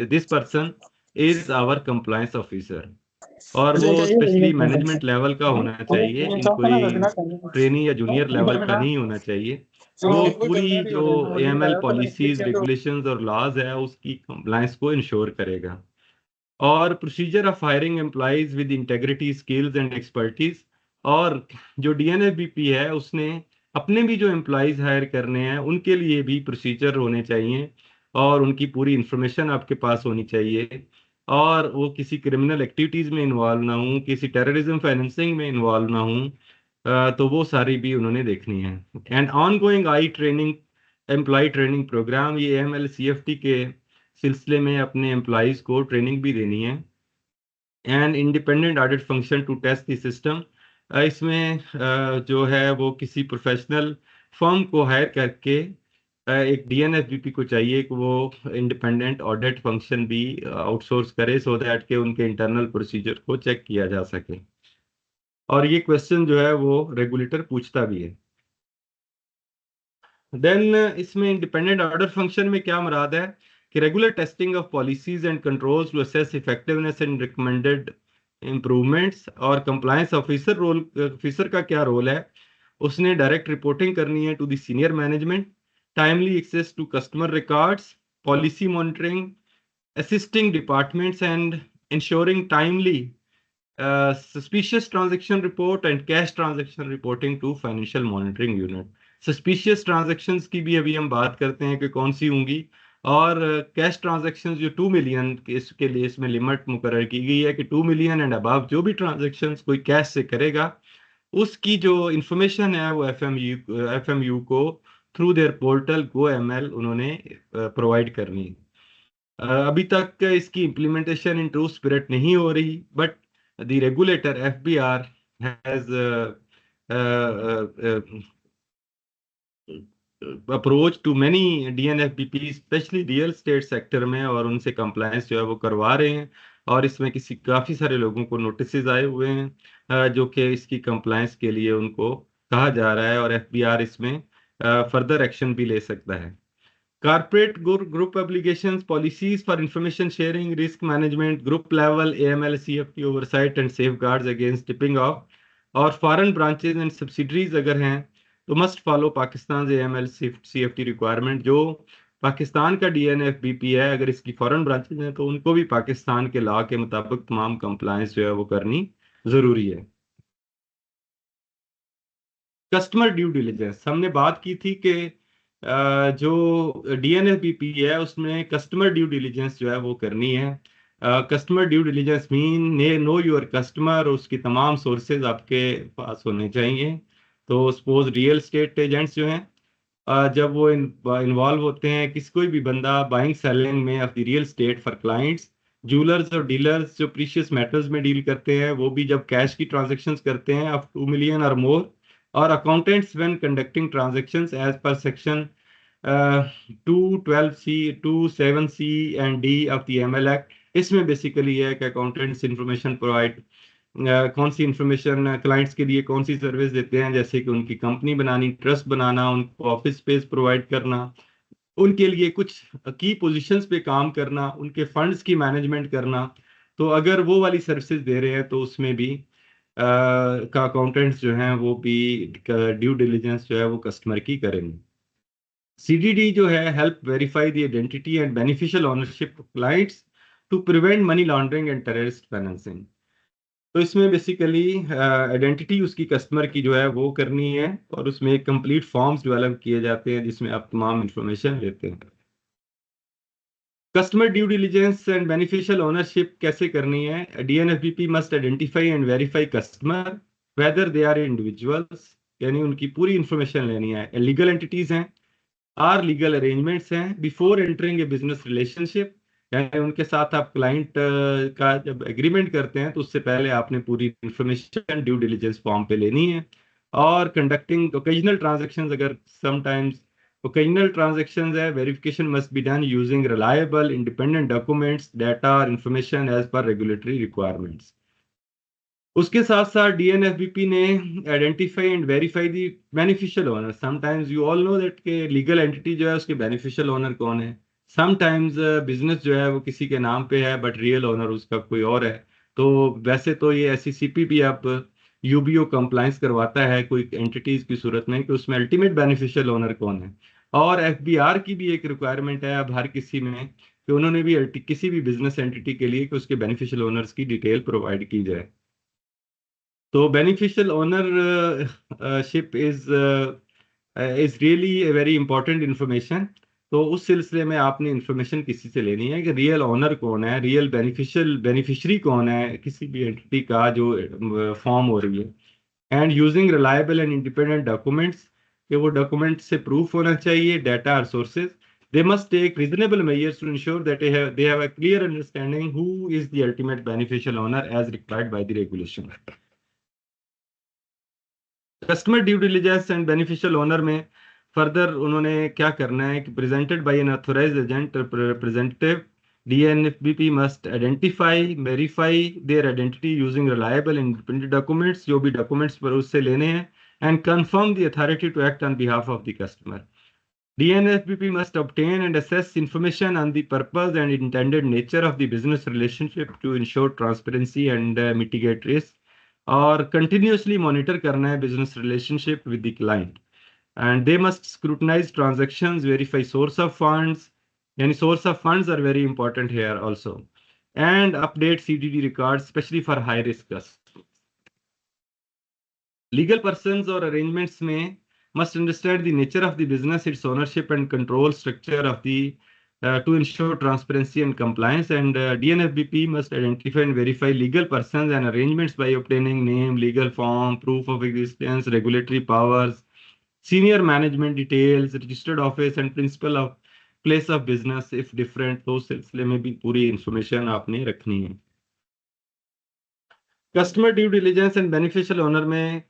this person is our compliance officer. और वो स्पेशली मैनेजमेंट लेवल का होना चाहिए, इन कोई ट्रेनी या जूनियर लेवल का नहीं होना चाहिए। वो पूरी जो AML पॉलिसीज, रेगुलेशंस और लॉज है उसकी कंप्लायंस को इंश्योर करेगा। और procedure of hiring employees with integrity, skills and expertise. और जो DNFBP है, उसने अपने भी जो एम्प्लॉयज हायर करने हैं उनके लिए भी प्रोसीजर होने चाहिए, और उनकी पूरी इंफॉर्मेशन आपके पास होनी चाहिए, और वो किसी क्रिमिनल एक्टिविटीज में इन्वॉल्व ना हूँ, किसी टेररिज्म फाइनेंसिंग में इन्वॉल्व ना हूँ। तो वो सारी भी उन्होंने देखनी है। And ongoing I training, employee training program, ये AML CFT के सिलसिले में अपने एम्प्लॉयज को ट्रेनिंग भी देनी है। And independent audit function to test the system. इसमें जो है वो किसी प्रोफेशनल फर्म को हायर करके एक DNFBP को चाहिए कि वो इंडिपेंडेंट ऑडिट फंक्शन भी आउटसोर्स करे, सो दैट के उनके इंटरनल प्रोसीजर को चेक किया जा सके। और ये क्वेश्चन जो है वो रेगुलेटर पूछता भी है। देन इसमें इंडिपेंडेंट ऑर्डर फंक्शन में क्या मुराद है कि regular testing of policies and controls to assess effectiveness and recommended improvements. और कंप्लायंस ऑफिसर का क्या रोल है? उसने डायरेक्ट रिपोर्टिंग करनी है to the senior management, timely access to customer records, policy monitoring, assisting departments and ensuring timely suspicious transaction report and cash transaction reporting to financial monitoring unit। suspicious transactions की भी अभी हम बात करते हैं कि कौन सी होंगी, और कैश ट्रांजैक्शंस जो 2 मिलियन के इसके लिए इसमें लिमिट मुकर्रर की गई है कि 2 मिलियन एंड अबव जो भी ट्रांजैक्शंस कोई कैश से करेगा उसकी जो इंफॉर्मेशन है वो एफएमयू को through their portal go ML उन्होंने प्रोवाइड करनी है। अभी तक इसकी इम्प्लीमेंटेशन इन ट्रू स्पिरिट नहीं हो रही, but the regulator FBR has approach to many DNFBP specially real estate sector में, और उनसे कंप्लायंस जो है वो करवा रहे हैं। और इसमें काफी सारे लोगों को नोटिसेस आए हुए हैं जो कि इसकी कंप्लायंस के लिए उनको कहा जा रहा है, और एफबीआर इसमें फर्दर एक्शन भी ले सकता है। Corporate group obligations, policies for information sharing, risk management, group level AML, CFT oversight and safeguards against tipping off, और foreign branches and subsidiaries अगर हैं तो must follow Pakistan AML CFT requirement। जो पाकिस्तान का DNFBP है, अगर इसकी फॉरेन ब्रांचेज हैं तो उनको भी पाकिस्तान के लॉ के मुताबिक तमाम कंप्लायंस जो है वो करनी जरूरी है। कस्टमर ड्यू डिलिजेंस हमने बात की थी कि जो डीएनएफबीपी है उसमें कस्टमर ड्यू डिलिजेंस जो है वो करनी है। Customer due diligence mean know your customer, उसकी तमाम सोर्सेज आपके पास होने चाहिए। तो सपोज रियल स्टेट एजेंट्स जो हैं जब वो इन्वॉल्व होते हैं कोई भी बंदा बाइंग सेलिंग में of the real state for clients, jewellers और डीलर्स जो प्रीशियस मेटल्स में डील करते हैं वो भी जब कैश की ट्रांजेक्शन्स करते हैं ऑफ 2 मिलियन और मोर, और accountants when conducting transactions as per section 212C 27C and D of the ML act. इसमें बेसिकली है कि अकाउंटेंट्स इंफॉर्मेशन प्रोवाइड कौन सी इंफॉर्मेशन क्लाइंट्स के लिए कौन सी सर्विस देते हैं, जैसे कि उनकी कंपनी बनानी, ट्रस्ट बनाना, उनको ऑफिस स्पेस प्रोवाइड करना, उनके लिए कुछ की पोजीशंस पे काम करना, उनके फंड्स की मैनेजमेंट करना। तो अगर वो वाली सर्विसेज दे रहे हैं तो उसमें भी का अकाउंटेंट्स जो हैं वो भी ड्यू डिलिजेंस जो है वो कस्टमर की करेंगे। सीडीडी जो है help verify the identity and beneficial ownership of clients to prevent money laundering and terrorist financing. तो इसमें बेसिकली आइडेंटिटी उसकी कस्टमर की जो है वो करनी है, और उसमें एक कंप्लीट फॉर्म्स डेवलप किए जाते हैं जिसमें आप तमाम इंफॉर्मेशन लेते हैं। Customer due diligence and beneficial ownership कैसे करनी है? DNFBP must identify and verify customer whether they are individuals, यानी उनकी पूरी इंफॉर्मेशन लेनी है, लीगल एंटिटीज हैं, आर लीगल अरेंजमेंट्स हैं, before entering a business relationship, यानी उनके साथ आप क्लाइंट का जब एग्रीमेंट करते हैं तो उससे पहले आपने पूरी इंफॉर्मेशन ड्यू डिलिजेंस फॉर्म पे लेनी है। और कंडक्टिंग ओकेजनल ट्रांजैक्शंस, अगर समटाइम्स ओकेजनल ट्रांजैक्शंस है, verification must be done using reliable independent documents, data और information as per regulatory requirements. उसके साथ साथ डीएनएफबीपी ने identify and verify the beneficial owner. Sometimes you all know that के legal entity जो है उसके बेनिफिशियल ओनर कौन है। समटाइम्स बिजनेस जो है वो किसी के नाम पे है बट रियल ओनर उसका कोई और है। तो वैसे तो ये एसईसीपी भी अब यूबीओ कंप्लायंस करवाता है कोई एंटिटीज की सूरत में कि उसमें अल्टीमेट बेनिफिशियल ओनर कौन है। और एफबीआर की भी एक रिक्वायरमेंट है अब हर किसी में कि उन्होंने भी किसी भी बिजनेस एंटिटी के लिए कि उसके बेनिफिशियल ओनर्स की डिटेल प्रोवाइड की जाए। तो beneficial ownership is really a very important information. तो उस सिलसिले में आपने इंफॉर्मेशन किसी से लेनी है कि रियल ओनर कौन है, रियल बेनिफिशरी कौन है किसी भी एंटिटी का जो फॉर्म हो रही है। And using reliable and independent documents, कि वो डॉक्यूमेंट से प्रूफ होना चाहिए, डाटा और sources. They must take reasonable measures to ensure that they have a clear understanding who is the ultimate beneficial owner as required by the regulation। Customer due diligence and beneficial owner में further उन्होंने क्या करना है कि presented by an authorised agent representative, DNFBP must identify verify their identity using reliable independent documents, जो भी documents पर उससे लेने हैं, and confirm the authority to act on behalf of the customer. DNFBP must obtain and assess information on the purpose and intended nature of the business relationship to ensure transparency and mitigate risk. और continuously monitor करना है business relationship with the client. And they must scrutinize transactions, verify source of funds. Yani source of funds are very important here also. And update CDD records, especially for high risk customers. Legal persons or arrangements may must understand the nature of the business, its ownership and control structure of the to ensure transparency and compliance. And DNFBP must identify and verify legal persons and arrangements by obtaining name, legal form, proof of existence, regulatory powers, senior management details, registered office and principal of place of business if different. तो उस सिलसिले में भी पूरी information आपने रखनी है. Customer due diligence and beneficial owner में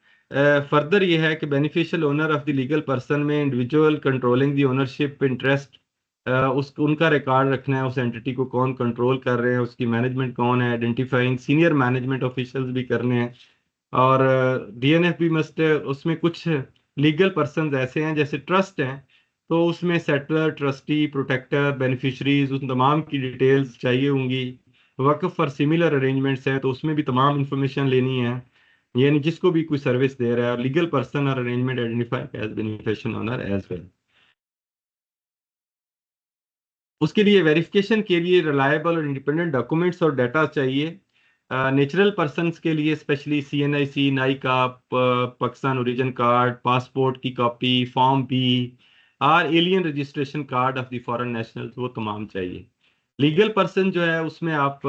फर्दर ये है कि beneficial owner of the legal person में individual controlling the ownership interest उनका रिकॉर्ड रखना है, उस एंटिटी को कौन कंट्रोल कर रहे हैं, उसकी मैनेजमेंट कौन है, आइडेंटिफाइंग सीनियर मैनेजमेंट ऑफिशियल्स भी करने हैं. और डीएनएफ भी मस्ट उसमें कुछ लीगल पर्सन ऐसे हैं जैसे ट्रस्ट हैं, तो उसमें सेटलर, ट्रस्टी, प्रोटेक्टर, बेनिफिशरीज उन तमाम की डिटेल्स चाहिए होंगी. वक्फ फॉर सिमिलर अरेंजमेंट्स है तो उसमें भी तमाम इंफॉर्मेशन लेनी है, यानी जिसको भी कोई सर्विस दे रहा है. लीगल पर्सन और arrangement identify as beneficial owner as well. उसके लिए वेरिफिकेशन के लिए रिलायबल और इंडिपेंडेंट डॉक्यूमेंट्स और डाटा चाहिए. नेचुरल पर्सन्स के लिए स्पेशली CNIC, नाइका, पाकिस्तान ओरिजिन कार्ड, पासपोर्ट की कॉपी, फॉर्म बी और alien registration card of the foreign nationals, वो तमाम चाहिए. लीगल पर्सन जो है उसमें आप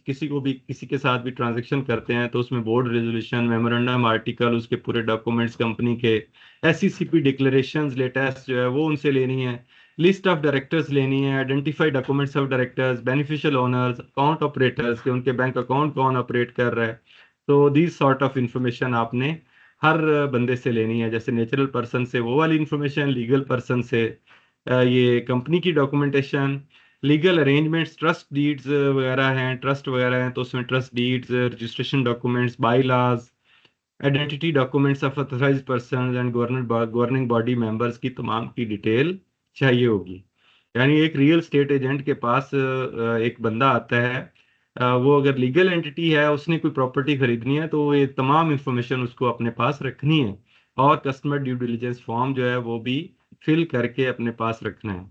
किसी को भी किसी के साथ भी ट्रांजैक्शन करते हैं तो उसमें बोर्ड रेजोल्यूशन, मेमोरेंडम, आर्टिकल, उसके पूरे डॉक्यूमेंट्स, कंपनी के SECP डिक्लेरेशंस लेटेस्ट जो है वो उनसे लेनी है. लिस्ट ऑफ डायरेक्टर्स लेनी है, identify documents of directors, beneficial owners, account operators के उनके बैंक अकाउंट कौन ऑपरेट कर रहा है. तो दीज सॉर्ट ऑफ इंफॉर्मेशन आपने हर बंदे से लेनी है. जैसे नेचुरल पर्सन से वो वाली इंफॉर्मेशन, लीगल पर्सन से ये कंपनी की documentation, legal arrangements, trust deeds वगैरह हैं, ट्रस्ट वगैरह हैं तो उसमें trust deeds, registration documents, bylaws, identity documents of authorised person and governing body members की तमाम की डिटेल चाहिए होगी. यानी एक रियल स्टेट एजेंट के पास एक बंदा आता है, वो अगर लीगल एंटिटी है, उसने कोई प्रॉपर्टी खरीदनी है तो ये तमाम इंफॉर्मेशन उसको अपने पास रखनी है. और कस्टमर ड्यू डिलीजेंस फॉर्म जो है वो भी फिल करके अपने पास रखना है.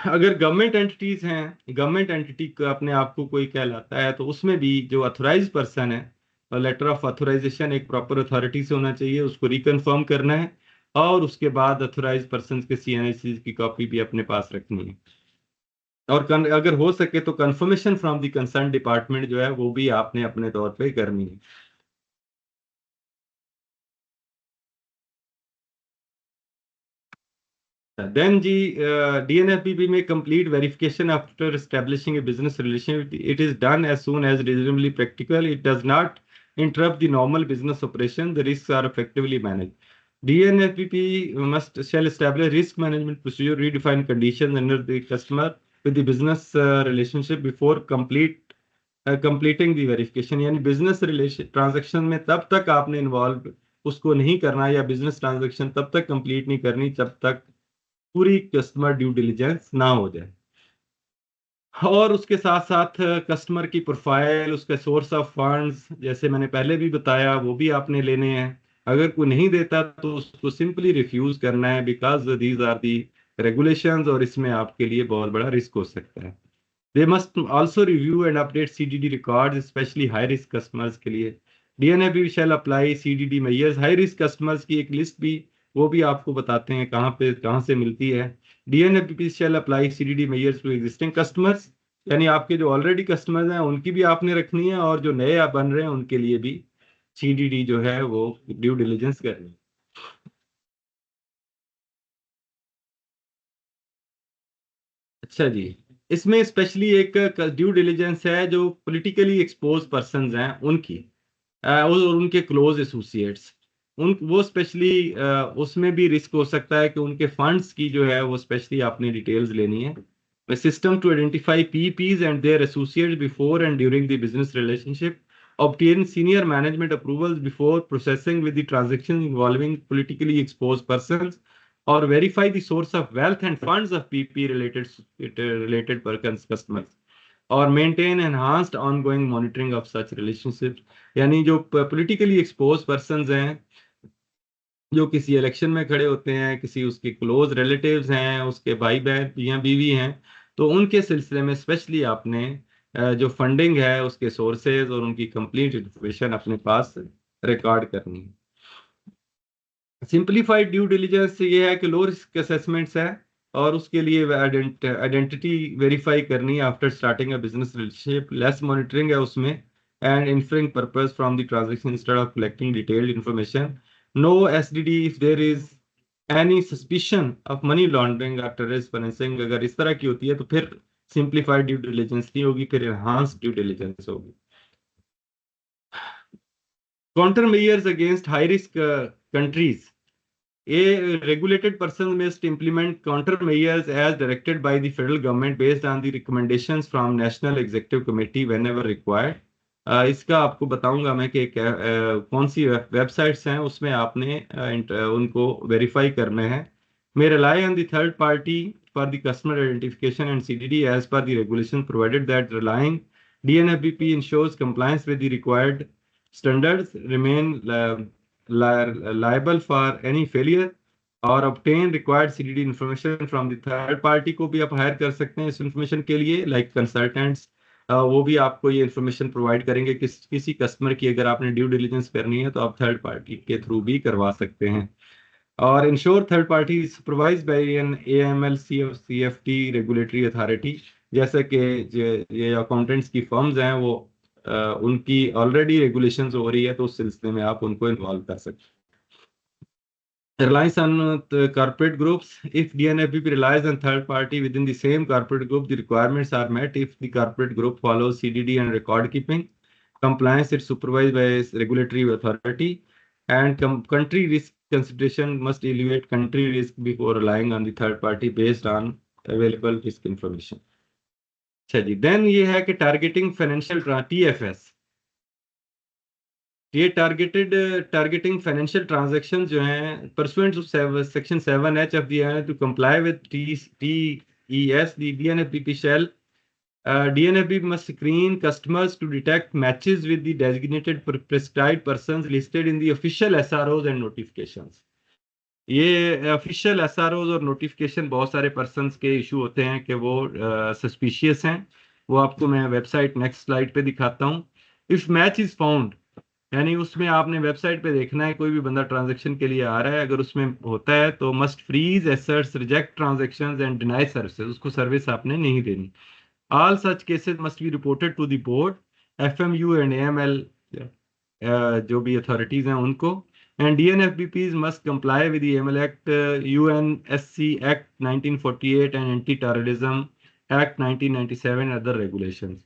अगर गवर्नमेंट एंटिटीज हैं, गवर्नमेंट एंटिटी का अपने आप को कोई कहलाता है तो उसमें भी जो अथोराइज पर्सन है, लेटर ऑफ अथोराइजेशन एक प्रॉपर अथॉरिटी से होना चाहिए, उसको रिकन्फर्म करना है. और उसके बाद अथोराइज पर्सन के CNIC की कॉपी भी अपने पास रखनी है. और अगर हो सके तो confirmation from the concern department जो है वो भी आपने अपने तौर पे करनी है. Then DNFBP may complete verification after establishing a business relationship. It is done as soon as reasonably practical. It does not interrupt the normal business operation. The risks are effectively managed. DNFBP shall establish risk management procedure, redefine conditions under the customer with the business relationship before completing the verification. यानी business relation transaction में तब तक आपने involve उसको नहीं करना, या business transaction तब तक complete नहीं करनी जब तक पूरी कस्टमर ड्यू डिलीजेंस ना हो जाए. और उसके साथ साथ कस्टमर की प्रोफाइल, उसका सोर्स ऑफ फंड्स, जैसे मैंने पहले भी बताया, वो भी आपने लेने हैं. अगर कोई नहीं देता तो उसको सिंपली रिफ्यूज करना है, because these are the regulations और इसमें आपके लिए बहुत बड़ा रिस्क हो सकता है. They must also review and update CDD records, specially high risk customers के लिए. DNFBP shall apply CDD measures. High risk customers की एक लिस्ट भी वो भी आपको बताते हैं कहाँ से मिलती है. DNFBP shall apply CDD measures to existing customers, यानी आपके जो ऑलरेडी कस्टमर्स हैं उनकी भी आपने रखनी है, और जो नए बन रहे हैं उनके लिए भी CDD जो है वो ड्यू डिलीजेंस करनी है. अच्छा जी, इसमें स्पेशली एक ड्यू डिलीजेंस है जो पॉलिटिकली एक्सपोज पर्संस हैं उनकी, और उनके क्लोज एसोसिएट्स, उन वो स्पेशली उसमें भी रिस्क हो सकता है कि उनके फंड्स की जो है वो स्पेशली आपने डिटेल्स लेनी है. System to identify PPs and their associates before and during the business relationship, obtain senior management approvals before processing with the transaction involving politically exposed persons, or verify the source of wealth and funds of PP related customers, or maintain enhanced ongoing monitoring of such relationships. यानी जो politically exposed persons हैं, जो किसी election में खड़े होते हैं, किसी उसके क्लोज रिलेटिव्स हैं, उसके भाई बहन या बीवी हैं, तो उनके सिलसिले में स्पेशली आपने जो फंडिंग है उसके सोर्सेज और उनकी कंप्लीट इंफॉर्मेशन अपने पास रिकॉर्ड करनी है। सिंप्लीफाइड ड्यू डिलीजेंस ये है कि लो रिस्क असेसमेंट्स है और उसके लिए आइडेंटिटी वेरीफाई करनी है after starting a business relationship, less monitoring है उसमें, and inferring purpose from the transaction instead of collecting detailed information. No SDD if there is any suspicion of money laundering और terrorist financing. अगर इस तरह की होती है तो फिर सिंप्लीफाइड ड्यू डिलीजेंस नहीं होगी, फिर एनहांस ड्यू डिलीजेंस होगी। Counter measures against high risk countries. A regulated person must implement countermeasures as directed by the federal government based on the recommendations from National Executive Committee whenever required. इसका आपको बताऊंगा मैं कि कौन सी websites हैं, उसमें आपने उनको वेरीफाई करने हैं। May rely on the third party for the customer identification and CDD as per the regulation, provided that relying DNFBP ensures compliance with the required standards, remain liable for any failure, और obtain required CDD information from the third party को भी आप higher कर सकते हैं इस information के लिए, लाइक कंसल्टेंट्स। वो भी आपको ये इंफॉर्मेशन प्रोवाइड करेंगे किसी कस्टमर की अगर आपने ड्यू डिलीजेंस करनी है तो आप थर्ड पार्टी के थ्रू भी करवा सकते हैं। और ensure third party supervise by an AML CFT regulatory authority, जैसे कि ये अकाउंटेंट्स की फर्म्स हैं वो उनकी ऑलरेडी रेगुलेशंस हो रही है तो उस सिलसिले में आप उनको इन्वॉल्व कर सकते हैं। Reliance on the corporate groups. If DNFBP relies on third party within the same corporate group, the requirements are met if the corporate group follows CDD and record keeping. Compliance is supervised by a regulatory authority, and country risk consideration must evaluate country risk before relying on the third party based on available risk information. अच्छा जी, then ये है कि targeting financial TFS। ये targeting financial transaction जो हैं pursuant to section 7H of the to comply with TES the DNFBP shall DNFBP must screen customers to detect matches with the designated prescribed persons listed in the official SROs and notifications। ये official SROs और notification बहुत सारे persons के issue होते हैं कि वो suspicious हैं, वो आपको मैं वेबसाइट नेक्स्ट स्लाइड पे दिखाता हूँ। इफ मैच इज फाउंड, यानी उसमें आपने वेबसाइट पे देखना है कोई भी बंदा ट्रांजैक्शन के लिए आ रहा है, अगर उसमें होता है तो must freeze assets, reject transactions and deny services, उसको सर्विस आपने नहीं देनी। All such cases must be reported to the board, FMU and AML जो भी अथॉरिटीज हैं उनको, and DNFBPs must comply with the AML act, UNSC act 1948 and anti terrorism act 1997 other regulations.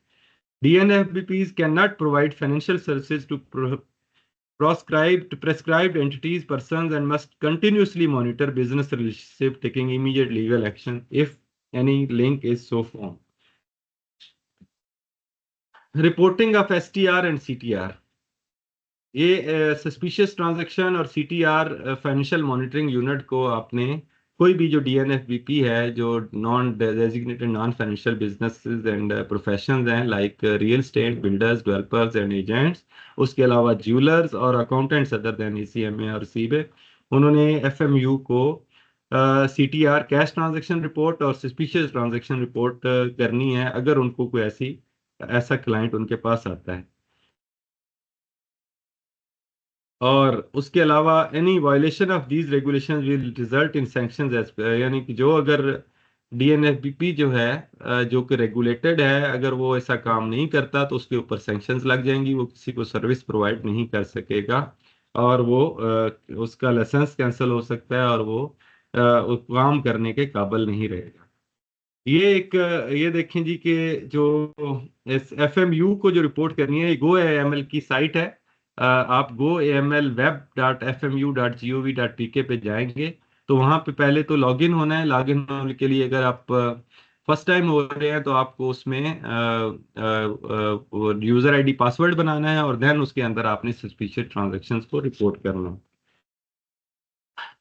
DNFBPs cannot provide financial services to prescribed entities, persons, and must continuously monitor business relationship, taking immediate legal action if any link is so found. Reporting of STR and CTR. ये suspicious transaction और CTR financial monitoring unit को आपने कोई भी जो DNFBP है, जो non designated non financial businesses and professions हैं like real estate, builders, developers and agents, उसके अलावा ज्वेलर्स और अकाउंटेंट्स अदर देन ECMA और CBE, उन्होंने FMU को CTR कैश ट्रांजैक्शन रिपोर्ट और सस्पिशियस ट्रांजैक्शन रिपोर्ट करनी है अगर उनको कोई ऐसा क्लाइंट उनके पास आता है। और उसके अलावा any violation of these regulations will result in sanctions as, यानी कि जो अगर DNFBP जो है जो कि रेगुलेटेड है, अगर वो ऐसा काम नहीं करता तो उसके ऊपर सैंक्शंस लग जाएंगी, वो किसी को सर्विस प्रोवाइड नहीं कर सकेगा और वो उसका लाइसेंस कैंसिल हो सकता है और वो काम करने के काबिल नहीं रहेगा। ये देखें जी कि जो FMU को जो रिपोर्ट करनी है, गो AML की साइट है, आप goamlweb.fmu.gov.pk पे जाएंगे तो वहां पे पहले तो लॉगिन होना है। लॉगिन होने के लिए अगर आप फर्स्ट टाइम हो रहे हैं तो आपको उसमें यूजर ID पासवर्ड बनाना है और देन उसके अंदर आपने सस्पिशियस ट्रांजैक्शंस को रिपोर्ट करना है।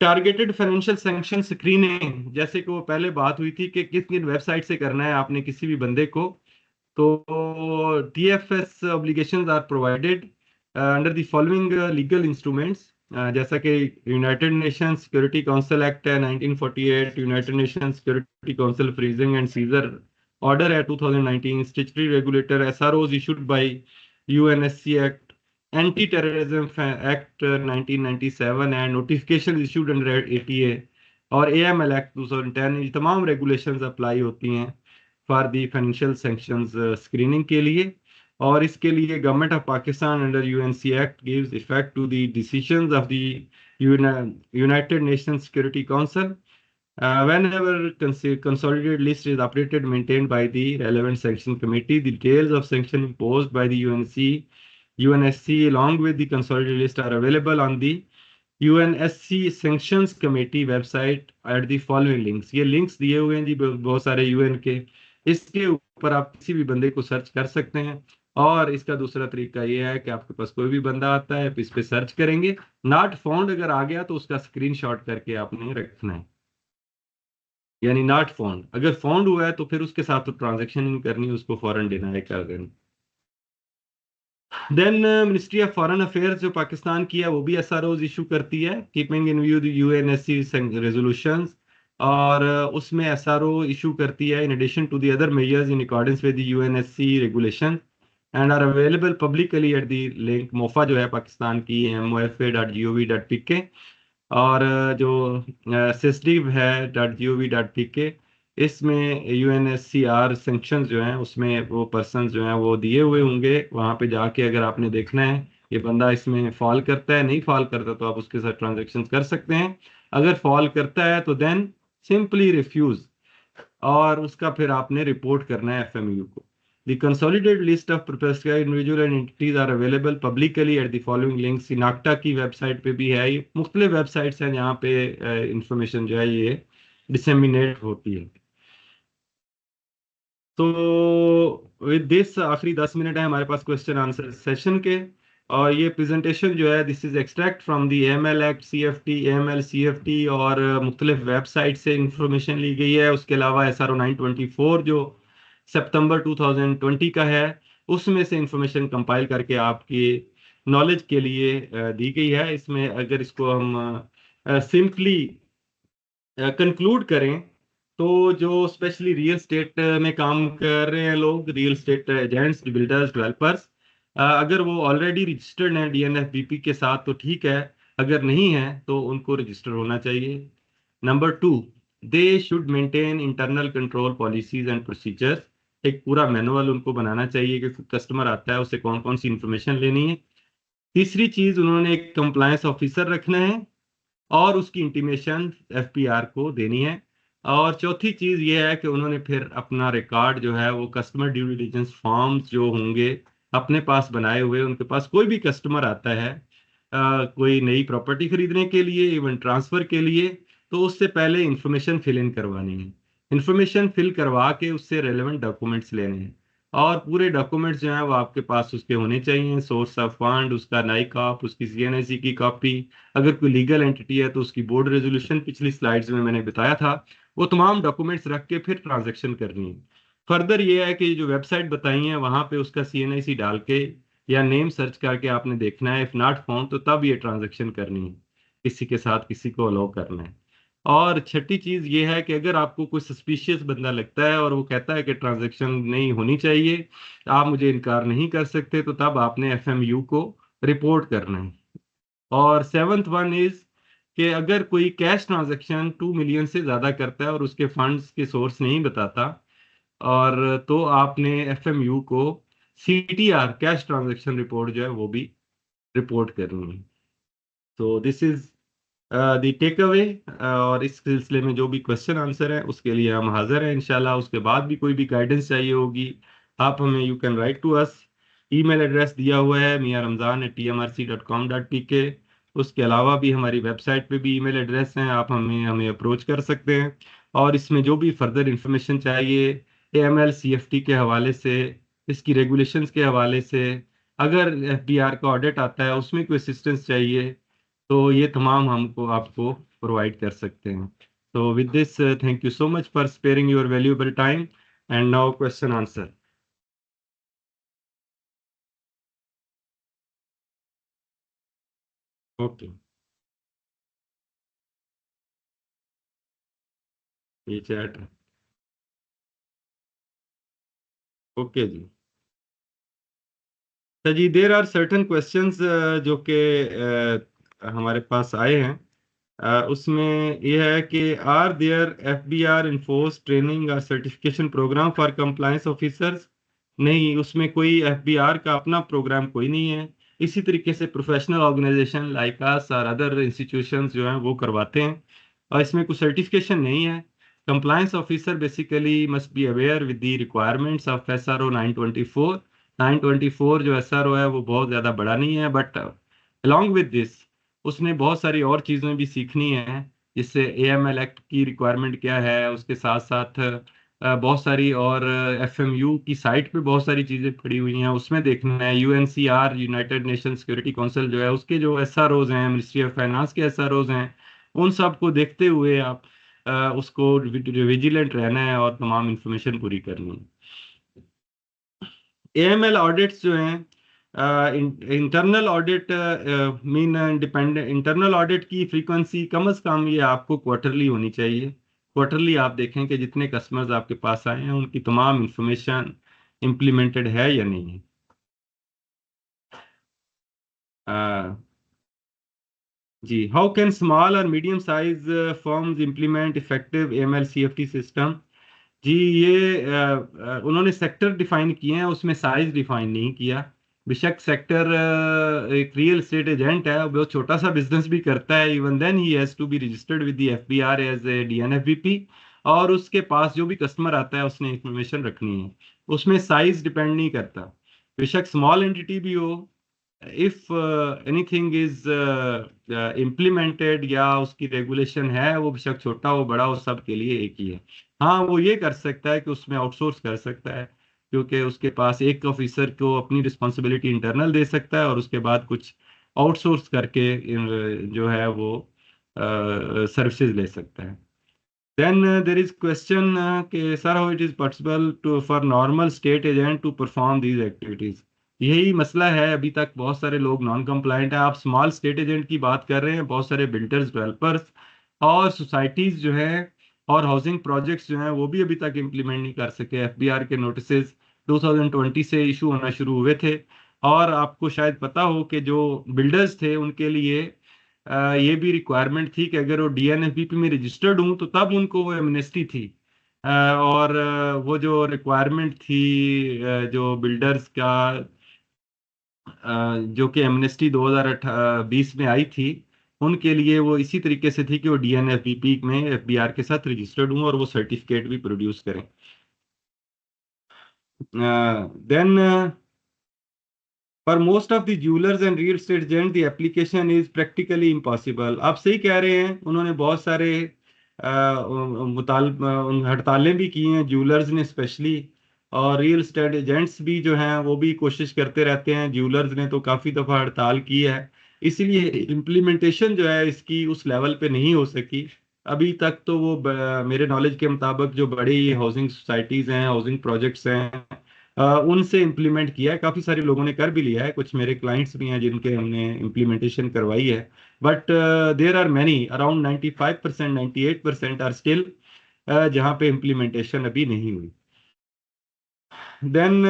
टारगेटेड फाइनेंशियल सैंक्शन स्क्रीनिंग, जैसे कि वो पहले बात हुई थी कि किस किन वेबसाइट से करना है आपने किसी भी बंदे को, तो TFS obligations are provided under the following legal instruments, जैसा कि United Nation Security Council act है 1948, United Nation Security Council freezing and seizure order है 2019, statutory regulator SROs issued by UNSC act, anti terrorism act 1997 and notification issued under ATA और AML act 2010, ये तमाम regulations apply होती हैं for the financial sanctions screening के लिए। और इसके लिए government of Pakistan under UNC act gives effect to the decisions of the United Nation Security Council whenever consolidated list is operated maintained by the relevant sanction committee. The details of sanction imposed by the UNSC along with the consolidated list are available on the UNSC Sanctions Committee website at the following links। ये links दिए हुए हैं जी बहुत सारे UN के, इसके ऊपर आप किसी भी बंदे को सर्च कर सकते हैं। और इसका दूसरा तरीका ये है कि आपके पास कोई भी बंदा आता है, इस पे सर्च करेंगे, नॉट फाउंड अगर आ गया तो उसका स्क्रीनशॉट करके आपने रखना है, यानी नॉट फाउंड। अगर फाउंड हुआ है तो फिर उसके साथ तो ट्रांजेक्शन नहीं करनी, उसको फौरन डिनाई कर देना। Then ministry of foreign affairs जो पाकिस्तान की है वो भी SROs इशू करती है, keeping in view the UNSC resolutions, और उसमें SRO इशू करती है in addition to the other measures in accordance with the UNSC regulation and are available publicly at the link. MOFA जो है पाकिस्तान की mofa.gov.pk, और जो सिस्टिव है .gov.pk, इसमें UNSCR सेंक्शन जो हैं उसमें वो पर्सन जो हैं वो दिए हुए होंगे। वहां पे जाके अगर आपने देखना है ये बंदा इसमें फॉल करता है, नहीं फॉल करता तो आप उसके साथ ट्रांजेक्शन कर सकते हैं। अगर फॉल करता है तो देन सिंपली रिफ्यूज, और उसका फिर आपने रिपोर्ट करना है FMU को। The consolidated list of prescribed individual and entities are available publicly at the following links। नाक्टा की वेबसाइट पे भी है, ये मुख्तलिफ वेबसाइट्स हैं जहाँ पे इंफॉर्मेशन जो है ये डिसेमिनेट होती है। तो विद दिस आखिरी 10 मिनट है हमारे पास क्वेश्चन आंसर सेशन के, और ये प्रेजेंटेशन जो है this is extract from the AML act, CFT, AML, CFT और मुख्तलिफ वेबसाइट से इंफॉर्मेशन ली गई है। उसके अलावा SRO 924 जो सितंबर 2020 का है, उसमें से इंफॉर्मेशन कंपाइल करके आपकी नॉलेज के लिए दी गई है। इसमें अगर इसको हम सिंपली कंक्लूड करें तो जो स्पेशली रियल स्टेट में काम कर रहे हैं लोग, real estate agents, builders, developers, अगर वो ऑलरेडी रजिस्टर्ड हैं DNFBP के साथ तो ठीक है, अगर नहीं है तो उनको रजिस्टर होना चाहिए। Number 2, they should maintain internal control policies and procedures. एक पूरा मैनुअल उनको बनाना चाहिए कि कस्टमर आता है उससे कौन कौन सी इंफॉर्मेशन लेनी है। तीसरी चीज, उन्होंने एक कंप्लायंस ऑफिसर रखना है और उसकी इंटीमेशन FPR को देनी है। और चौथी चीज ये है कि उन्होंने फिर अपना रिकॉर्ड जो है वो कस्टमर ड्यू डिलिजेंस फॉर्म्स जो होंगे अपने पास बनाए हुए, उनके पास कोई भी कस्टमर आता है कोई नई प्रॉपर्टी खरीदने के लिए, इवन ट्रांसफर के लिए, तो उससे पहले इंफॉर्मेशन फिल इन करवानी है। इंफॉर्मेशन फिल करवा के उससे रेलेवेंट डॉक्यूमेंट्स लेने हैं, और पूरे डॉक्यूमेंट्स जो हैं वो आपके पास उसके होने चाहिए, सोर्स ऑफ फंड, उसका नाई कॉप, उसकी CNIC की कॉपी, अगर कोई लीगल एंटिटी है तो उसकी बोर्ड रेजोल्यूशन, पिछली स्लाइड्स में मैंने बताया था, वो तमाम डॉक्यूमेंट्स रख के फिर ट्रांजैक्शन करनी है। फर्दर ये है कि जो वेबसाइट बताई है वहां पे उसका CNIC डाल के या नेम सर्च करके आपने देखना है, इफ नॉट फाउंड तो तब ये ट्रांजैक्शन करनी है, किसी के साथ किसी को अलाउ करना है। और छठी चीज ये है कि अगर आपको कोई सस्पिशियस बंदा लगता है और वो कहता है कि ट्रांजैक्शन नहीं होनी चाहिए, आप मुझे इनकार नहीं कर सकते, तो तब आपने FMU को रिपोर्ट करना है। और सेवंथ वन इज कि अगर कोई कैश ट्रांजैक्शन 2 मिलियन से ज्यादा करता है और उसके फंड्स के सोर्स नहीं बताता, और तो आपने FMU को CTR कैश ट्रांजैक्शन रिपोर्ट जो है वो भी रिपोर्ट करनी है। तो this is the takeaway, और इस सिलसिले में जो भी क्वेश्चन आंसर है उसके लिए हम हाजिर हैं इंशाल्लाह। उसके बाद भी कोई भी गाइडेंस चाहिए होगी आप हमें, you can write to us. Email address दिया हुआ है miaramzan@tmrc.com.pk। उसके अलावा भी हमारी वेबसाइट पे भी ईमेल एड्रेस हैं, आप हमें हमें अप्रोच कर सकते हैं। और इसमें जो भी फर्दर इंफॉर्मेशन चाहिए AML CFT के हवाले से, इसकी रेगुलेशंस के हवाले से, अगर FBR का ऑडिट आता है उसमें कोई असिस्टेंस चाहिए, तो ये तमाम हमको आपको प्रोवाइड कर सकते हैं। तो with this thank you so much for sparing your valuable time and now question answer. Okay, ये चैट है। ओके जी। तो जी देर आर सर्टन क्वेश्चंस जो कि हमारे पास आए हैं। उसमें यह है कि are there FBR enforce training और certification programme for compliance officers. नहीं, उसमें कोई एफबीआर का अपना प्रोग्राम कोई नहीं है। इसी तरीके से प्रोफेशनल ऑर्गेनाइजेशन लाइक अस और अदर इंस्टीट्यूशंस जो हैं वो करवाते हैं, और इसमें कोई सर्टिफिकेशन नहीं है। Compliance officer basically must be aware with the requirements of SRO 924। 924 जो एसआरओ है वो बहुत ज़्यादा बड़ा नहीं है, बट अलॉन्ग विद दिस उसने बहुत सारी और चीज़ें भी सीखनी है। जिससे एएमएल एक्ट की रिक्वायरमेंट क्या है, उसके साथ साथ बहुत सारी और एफएमयू की साइट पे बहुत सारी चीज़ें पड़ी हुई हैं, उसमें देखना है। यूएनसीआर, यूनाइटेड नेशन सिक्योरिटी काउंसिल जो है उसके जो एसआरओज हैं, मिनिस्ट्री ऑफ फाइनेंस के एसआरओज हैं, उन सब को देखते हुए आप उसको विजिलेंट रहना है और तमाम इंफॉर्मेशन पूरी करनी है। एएमएल ऑडिट्स जो हैं, internal audit mean independent internal audit की फ्रीक्वेंसी कम से कम ये आपको क्वार्टरली होनी चाहिए। क्वार्टरली आप देखें कि जितने कस्टमर्स आपके पास आए हैं उनकी तमाम इंफॉर्मेशन इम्प्लीमेंटेड है या नहीं है। अ, जी, हाउ कैन स्मॉल और medium size firms implement effective AML CFT system. जी, ये उन्होंने सेक्टर डिफाइन किए हैं, उसमें साइज डिफाइन नहीं किया। बेशक सेक्टर एक रियल एस्टेट एजेंट है, वो छोटा सा बिजनेस भी करता है, even then he has to be registered with the FBR as a DNFBP. और उसके पास जो भी कस्टमर आता है उसने इंफॉर्मेशन रखनी है, उसमें साइज डिपेंड नहीं करता। बेशक स्मॉल एंटिटी भी हो, इफ एनीथिंग इज इम्प्लीमेंटेड या उसकी रेगुलेशन है, वो बेशक छोटा हो बड़ा हो सबके लिए एक ही है। हाँ, वो ये कर सकता है कि उसमें आउटसोर्स कर सकता है, क्योंकि उसके पास एक ऑफिसर को अपनी रिस्पॉन्सिबिलिटी इंटरनल दे सकता है और उसके बाद कुछ आउटसोर्स करके जो है वो सर्विसेज ले सकता है। देन देर इज क्वेश्चन कि sir how it is possible to for normal state agent to perform these activities. यही मसला है, अभी तक बहुत सारे लोग नॉन कंप्लायंट हैं। आप स्मॉल स्टेट एजेंट की बात कर रहे हैं, बहुत सारे बिल्डर्स, डेवलपर्स और सोसाइटीज जो हैं और हाउसिंग प्रोजेक्ट्स जो हैं वो भी अभी तक इम्प्लीमेंट नहीं कर सके। एफबीआर के नोटिसेस 2020 से इशू होना शुरू हुए थे, और आपको शायद पता हो कि जो बिल्डर्स थे उनके लिए ये भी रिक्वायरमेंट थी कि अगर वो डीएनएफबीपी में रजिस्टर्ड हूँ तो तब उनको वो एमनेस्टी थी। और वो जो रिक्वायरमेंट थी जो बिल्डर्स का जो कि एमनेस्टी 2020 में आई थी, उनके लिए वो इसी तरीके से थी कि वो डीएनएफबीपी में एफबीआर के साथ रजिस्टर्ड हूँ और वो सर्टिफिकेट भी प्रोड्यूस करें। Then for most of the jewellers and real estate agent the application is practically impossible. आप सही कह रहे हैं, उन्होंने बहुत सारे हड़तालें भी की हैं, ज्वेलर्स ने स्पेशली, और रियल एस्टेट एजेंट्स भी जो हैं वो भी कोशिश करते रहते हैं। ज्वेलर्स ने तो काफ़ी दफ़ा हड़ताल की है, इसीलिए इम्प्लीमेंटेशन जो है इसकी उस लेवल पे नहीं हो सकी अभी तक। तो वो मेरे नॉलेज के मुताबिक जो बड़ी हाउसिंग सोसाइटीज़ हैं, हाउसिंग प्रोजेक्ट्स हैं, उनसे इम्प्लीमेंट किया है। काफ़ी सारे लोगों ने कर भी लिया है, कुछ मेरे क्लाइंट्स भी हैं जिनके हमने इम्प्लीमेंटेशन करवाई है। But there are many around 95%, 98% are still जहाँ पे इम्प्लीमेंटेशन अभी नहीं हुई। देन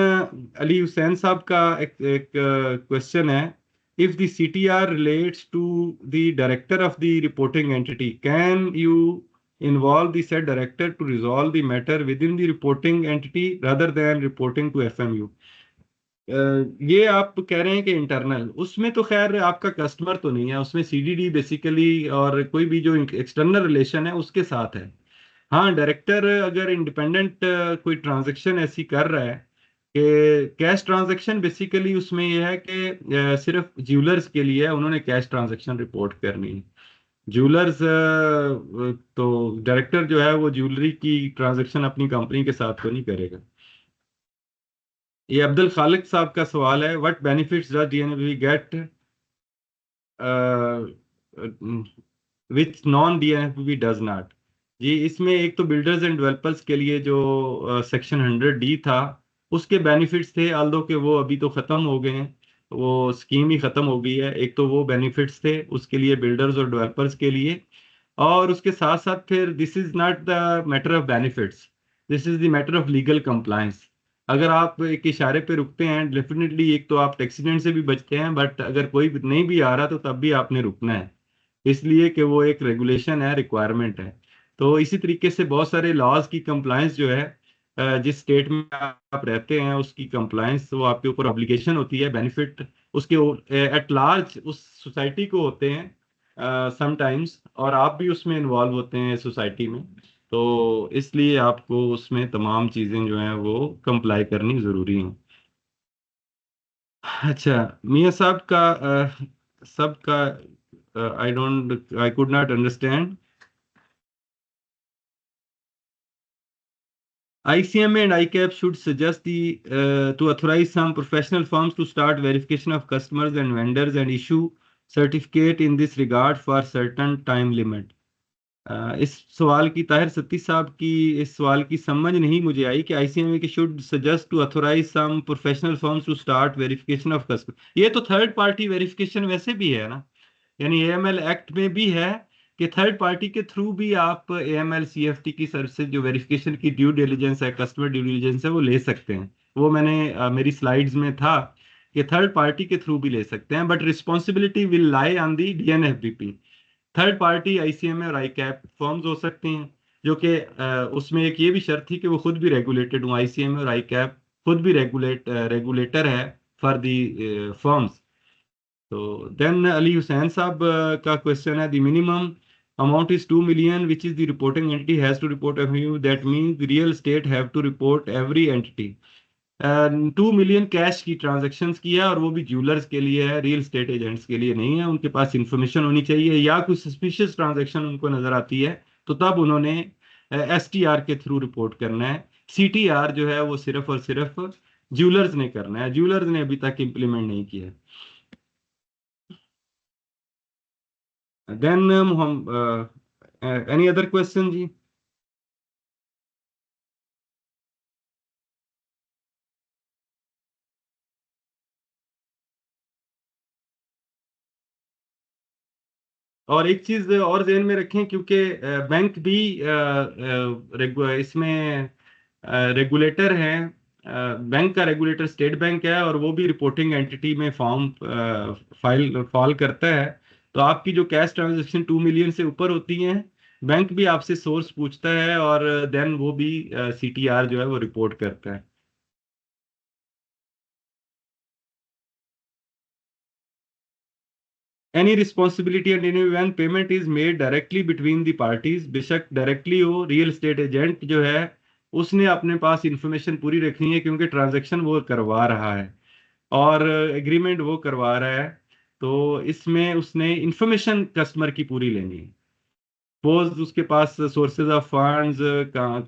अली हुसैन साहब का एक क्वेश्चन है, if the CTR relates to the director of the reporting entity, can you involve the said director to resolve the matter within the reporting entity rather than reporting to FMU। ये आप कह रहे हैं कि internal, उसमें तो खैर आपका कस्टमर तो नहीं है, उसमें सीडीडी बेसिकली और कोई भी जो एक्सटर्नल रिलेशन है उसके साथ है। हाँ, डायरेक्टर अगर इंडिपेंडेंट कोई ट्रांजैक्शन ऐसी कर रहा है कि कैश ट्रांजैक्शन, बेसिकली उसमें यह है कि सिर्फ ज्वेलर्स के लिए है, उन्होंने कैश ट्रांजैक्शन रिपोर्ट करनी है। ज्वेलर्स तो डायरेक्टर जो है वो ज्वेलरी की ट्रांजैक्शन अपनी कंपनी के साथ तो नहीं करेगा। ये अब्दुल खालिक साहब का सवाल है, what benefits does DNB get which non DNFB does not. जी, इसमें एक तो बिल्डर्स एंड डेवलपर्स के लिए जो सेक्शन 100D था, उसके बेनिफिट्स थे, आल्दो के वो अभी तो खत्म हो गए हैं, वो स्कीम ही खत्म हो गई है। एक तो वो बेनिफिट्स थे उसके लिए, बिल्डर्स और डेवलपर्स के लिए। और उसके साथ साथ फिर this is not the matter of benefits, this is the matter of legal compliance. अगर आप एक इशारे पे रुकते हैं, डेफिनेटली एक तो आप एक्सीडेंट से भी बचते हैं, बट अगर कोई नहीं भी आ रहा तो तब भी आपने रुकना है, इसलिए कि वो एक रेगुलेशन है, रिक्वायरमेंट है। तो इसी तरीके से बहुत सारे लॉज की कंप्लायंस जो है, जिस स्टेट में आप रहते हैं उसकी कंप्लायंस, वो आपके ऊपर ऑब्लिगेशन होती है। बेनिफिट उसके एट लार्ज उस सोसाइटी को होते हैं समटाइम्स, और आप भी उसमें इन्वॉल्व होते हैं सोसाइटी में। तो इसलिए आपको उसमें तमाम चीज़ें जो हैं वो कंप्लाई करनी ज़रूरी हैं। अच्छा, मियाँ साहब का सबका I could not understand. ICMA and ICAP should suggest to authorize some professional firms to start verification of customers and vendors and issue certificate in this regard for certain time limit। इस सवाल की, ताहिर सत्ती साहब की इस सवाल की समझ नहीं मुझे आई कि ICMA के should suggest to authorise some professional firms to start verification of customer. ये तो थर्ड पार्टी वेरिफिकेशन वैसे भी है ना, यानी AML एक्ट में भी है कि थर्ड पार्टी के थ्रू भी आप AML CFT की सर्विसेज जो वेरिफिकेशन की ड्यू डिलिजेंस है, कस्टमर ड्यू डिलिजेंस है, वो ले सकते हैं। वो मैंने मेरी स्लाइड्स में था कि थर्ड पार्टी के थ्रू भी ले सकते हैं, but responsibility will lie on the DNFBP। Third party ICMA और ICAP फर्म्स हो सकती हैं, जो कि उसमें एक ये भी शर्त थी कि वो खुद भी रेगुलेटेड हूँ। ICMA और ICAP खुद भी रेगुलेटर है फॉर दी फर्म्स। तो देन अली हुसैन साहब का क्वेश्चन है, the minimum amount is 2 million, which is the reporting entity has to report every, that means the real estate have to report every entity. 2 million cash की transactions की है, और वो भी jewellers के लिए है, रियल स्टेट एजेंट्स के लिए नहीं है। उनके पास इंफॉर्मेशन होनी चाहिए, या कोई सस्पिशियस ट्रांजेक्शन उनको नजर आती है तो तब उन्होंने STR के थ्रू रिपोर्ट करना है। CTR जो है वो सिर्फ और सिर्फ ज्वेलर्स ने करना है, ज्वेलर्स ने अभी तक इम्प्लीमेंट नहीं किया है। देन हम एनी अदर क्वेश्चन जी? और एक चीज और ध्यान में रखें, क्योंकि बैंक भी इसमें रेगुलेटर है। बैंक का रेगुलेटर स्टेट बैंक है, और वो भी रिपोर्टिंग एंटिटी में फॉर्म फाइल फॉल करता है। तो आपकी जो कैश ट्रांजैक्शन 2 million से ऊपर होती हैं, बैंक भी आपसे सोर्स पूछता है, और देन वो भी CTR जो है वो रिपोर्ट करता है। Any responsibility and any when payment is made directly between the parties, बेशक डायरेक्टली हो, रियल एस्टेट एजेंट जो है उसने अपने पास इंफॉर्मेशन पूरी रखनी है, क्योंकि ट्रांजैक्शन वो करवा रहा है और एग्रीमेंट वो करवा रहा है। तो इसमें उसने इंफॉर्मेशन कस्टमर की पूरी लेनी है। सपोज उसके पास सोर्सेज ऑफ फंड्स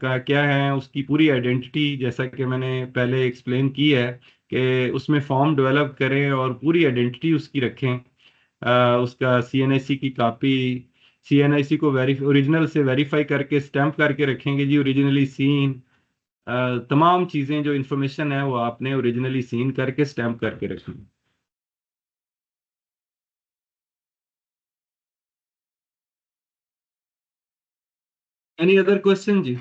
का क्या है, उसकी पूरी आइडेंटिटी, जैसा कि मैंने पहले एक्सप्लेन की है कि उसमें फॉर्म डेवलप करें और पूरी आइडेंटिटी उसकी रखें। उसका CNIC की कॉपी, CNIC को ओरिजिनल से वेरीफाई करके स्टैंप करके रखेंगे जी, ओरिजिनली सीन। तमाम चीज़ें जो इंफॉर्मेशन है वो आपने ओरिजिनली सीन करके स्टैंप करके रखेंगे। एनी अदर क्वेश्चन जी?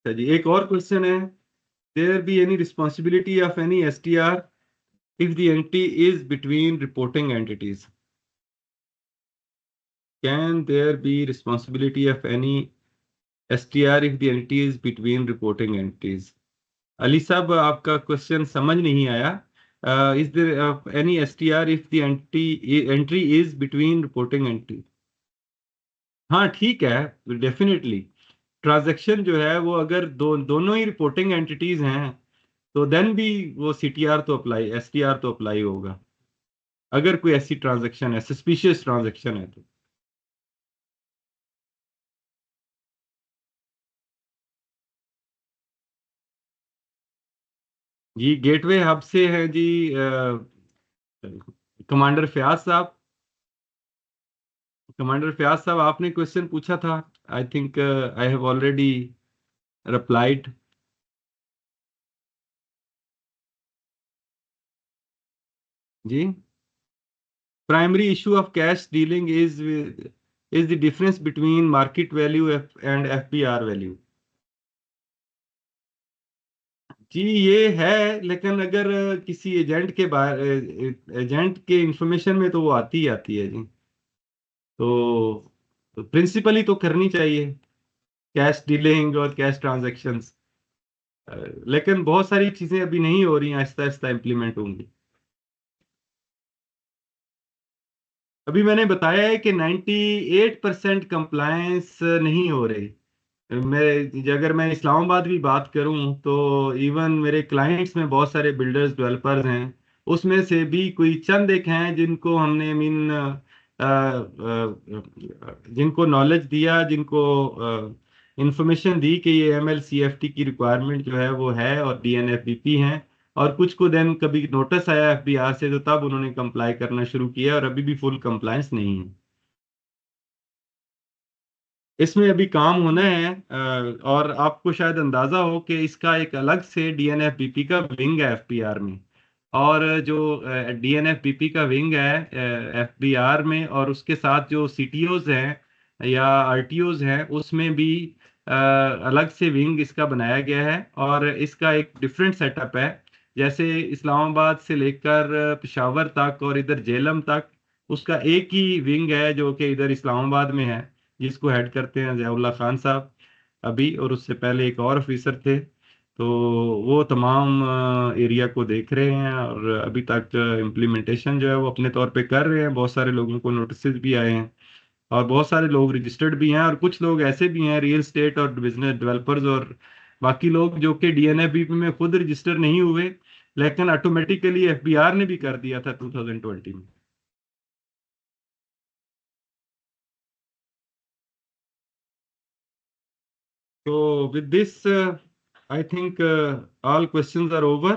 अच्छा जी, एक और क्वेश्चन है, there be any responsibility of any STR if the entity is between reporting entities? Can there be responsibility of any STR if the entity is between reporting entities? Ali sahab, आपका question समझ नहीं आया। Is there any STR if the entry is between reporting entity? हाँ ठीक है, definitely. Transaction जो है वो अगर दोनों ही रिपोर्टिंग एंटिटीज हैं, तो देन भी वो CTR तो अप्लाई, STR तो अप्लाई होगा, अगर कोई ऐसी ट्रांजैक्शन है, सस्पिशियस ट्रांजैक्शन है तो। जी, गेटवे हब से है जी कमांडर फयाज साहब। कमांडर फयाज साहब, आपने क्वेश्चन पूछा था। I think I have already replied. जी। Primary issue of cash dealing is the difference between market value and FPR value. जी ये है, लेकिन अगर किसी एजेंट के बारे, एजेंट के इंफॉर्मेशन में तो वो आती ही आती है जी। तो प्रिंसिपली तो करनी चाहिए कैश डीलिंग और कैश ट्रांजैक्शंस, लेकिन बहुत सारी चीजें अभी नहीं हो रही हैं, आहिस्ता आहिस्ता इम्प्लीमेंट होंगी। अभी मैंने बताया है कि 98% कंप्लायंस नहीं हो रही। अगर मैं इस्लामाबाद की बात करूं तो इवन मेरे क्लाइंट्स में बहुत सारे बिल्डर्स डेवलपर्स हैं, उसमें से भी कोई चंद एक हैं जिनको हमने मीन जिनको नॉलेज दिया, जिनको इंफॉर्मेशन दी कि ये एमएलसीएफटी की रिक्वायरमेंट जो है वो है और डीएनएफबीपी हैं, और कुछ को देन कभी नोटिस आया एफबीआर से तो तब उन्होंने कंप्लाई करना शुरू किया, और अभी भी फुल कंप्लायंस नहीं है। इसमें अभी काम होना है। और आपको शायद अंदाजा हो कि इसका एक अलग से डीएनएफबीपी का विंग है एफपीआर में। और जो डीएनएफबीपी का विंग है एफबीआर में, और उसके साथ जो सीटीओज हैं या आरटीओज हैं, उसमें भी अलग से विंग इसका बनाया गया है, और इसका एक डिफरेंट सेटअप है। जैसे इस्लामाबाद से लेकर पेशावर तक और इधर जेलम तक उसका एक ही विंग है जो कि इधर इस्लामाबाद में है, जिसको हेड करते हैं ज़ियाउल्लाह खान साहब अभी, और उससे पहले एक और ऑफिसर थे। तो वो तमाम एरिया को देख रहे हैं, और अभी तक इम्प्लीमेंटेशन जो है वो अपने तौर पे कर रहे हैं। बहुत सारे लोगों को नोटिस भी आए हैं, और बहुत सारे लोग रजिस्टर्ड भी हैं, और कुछ लोग ऐसे भी हैं रियल स्टेट और बिजनेस डेवलपर्स और बाकी लोग जो कि डीएनएफबीपी में खुद रजिस्टर नहीं हुए, लेकिन ऑटोमेटिकली एफबीआर ने भी कर दिया था 2020 में। So with this, I think all questions are over.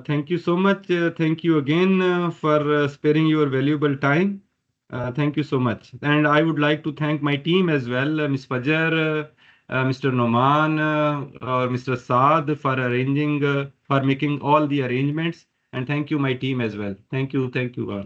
Thank you so much. Thank you again for sparing your valuable time. Thank you so much. And I would like to thank my team as well, Ms. Fajar, Mr. Noman, or Mr. Saad for arranging, for making all the arrangements. And thank you, my team as well. Thank you. Thank you all.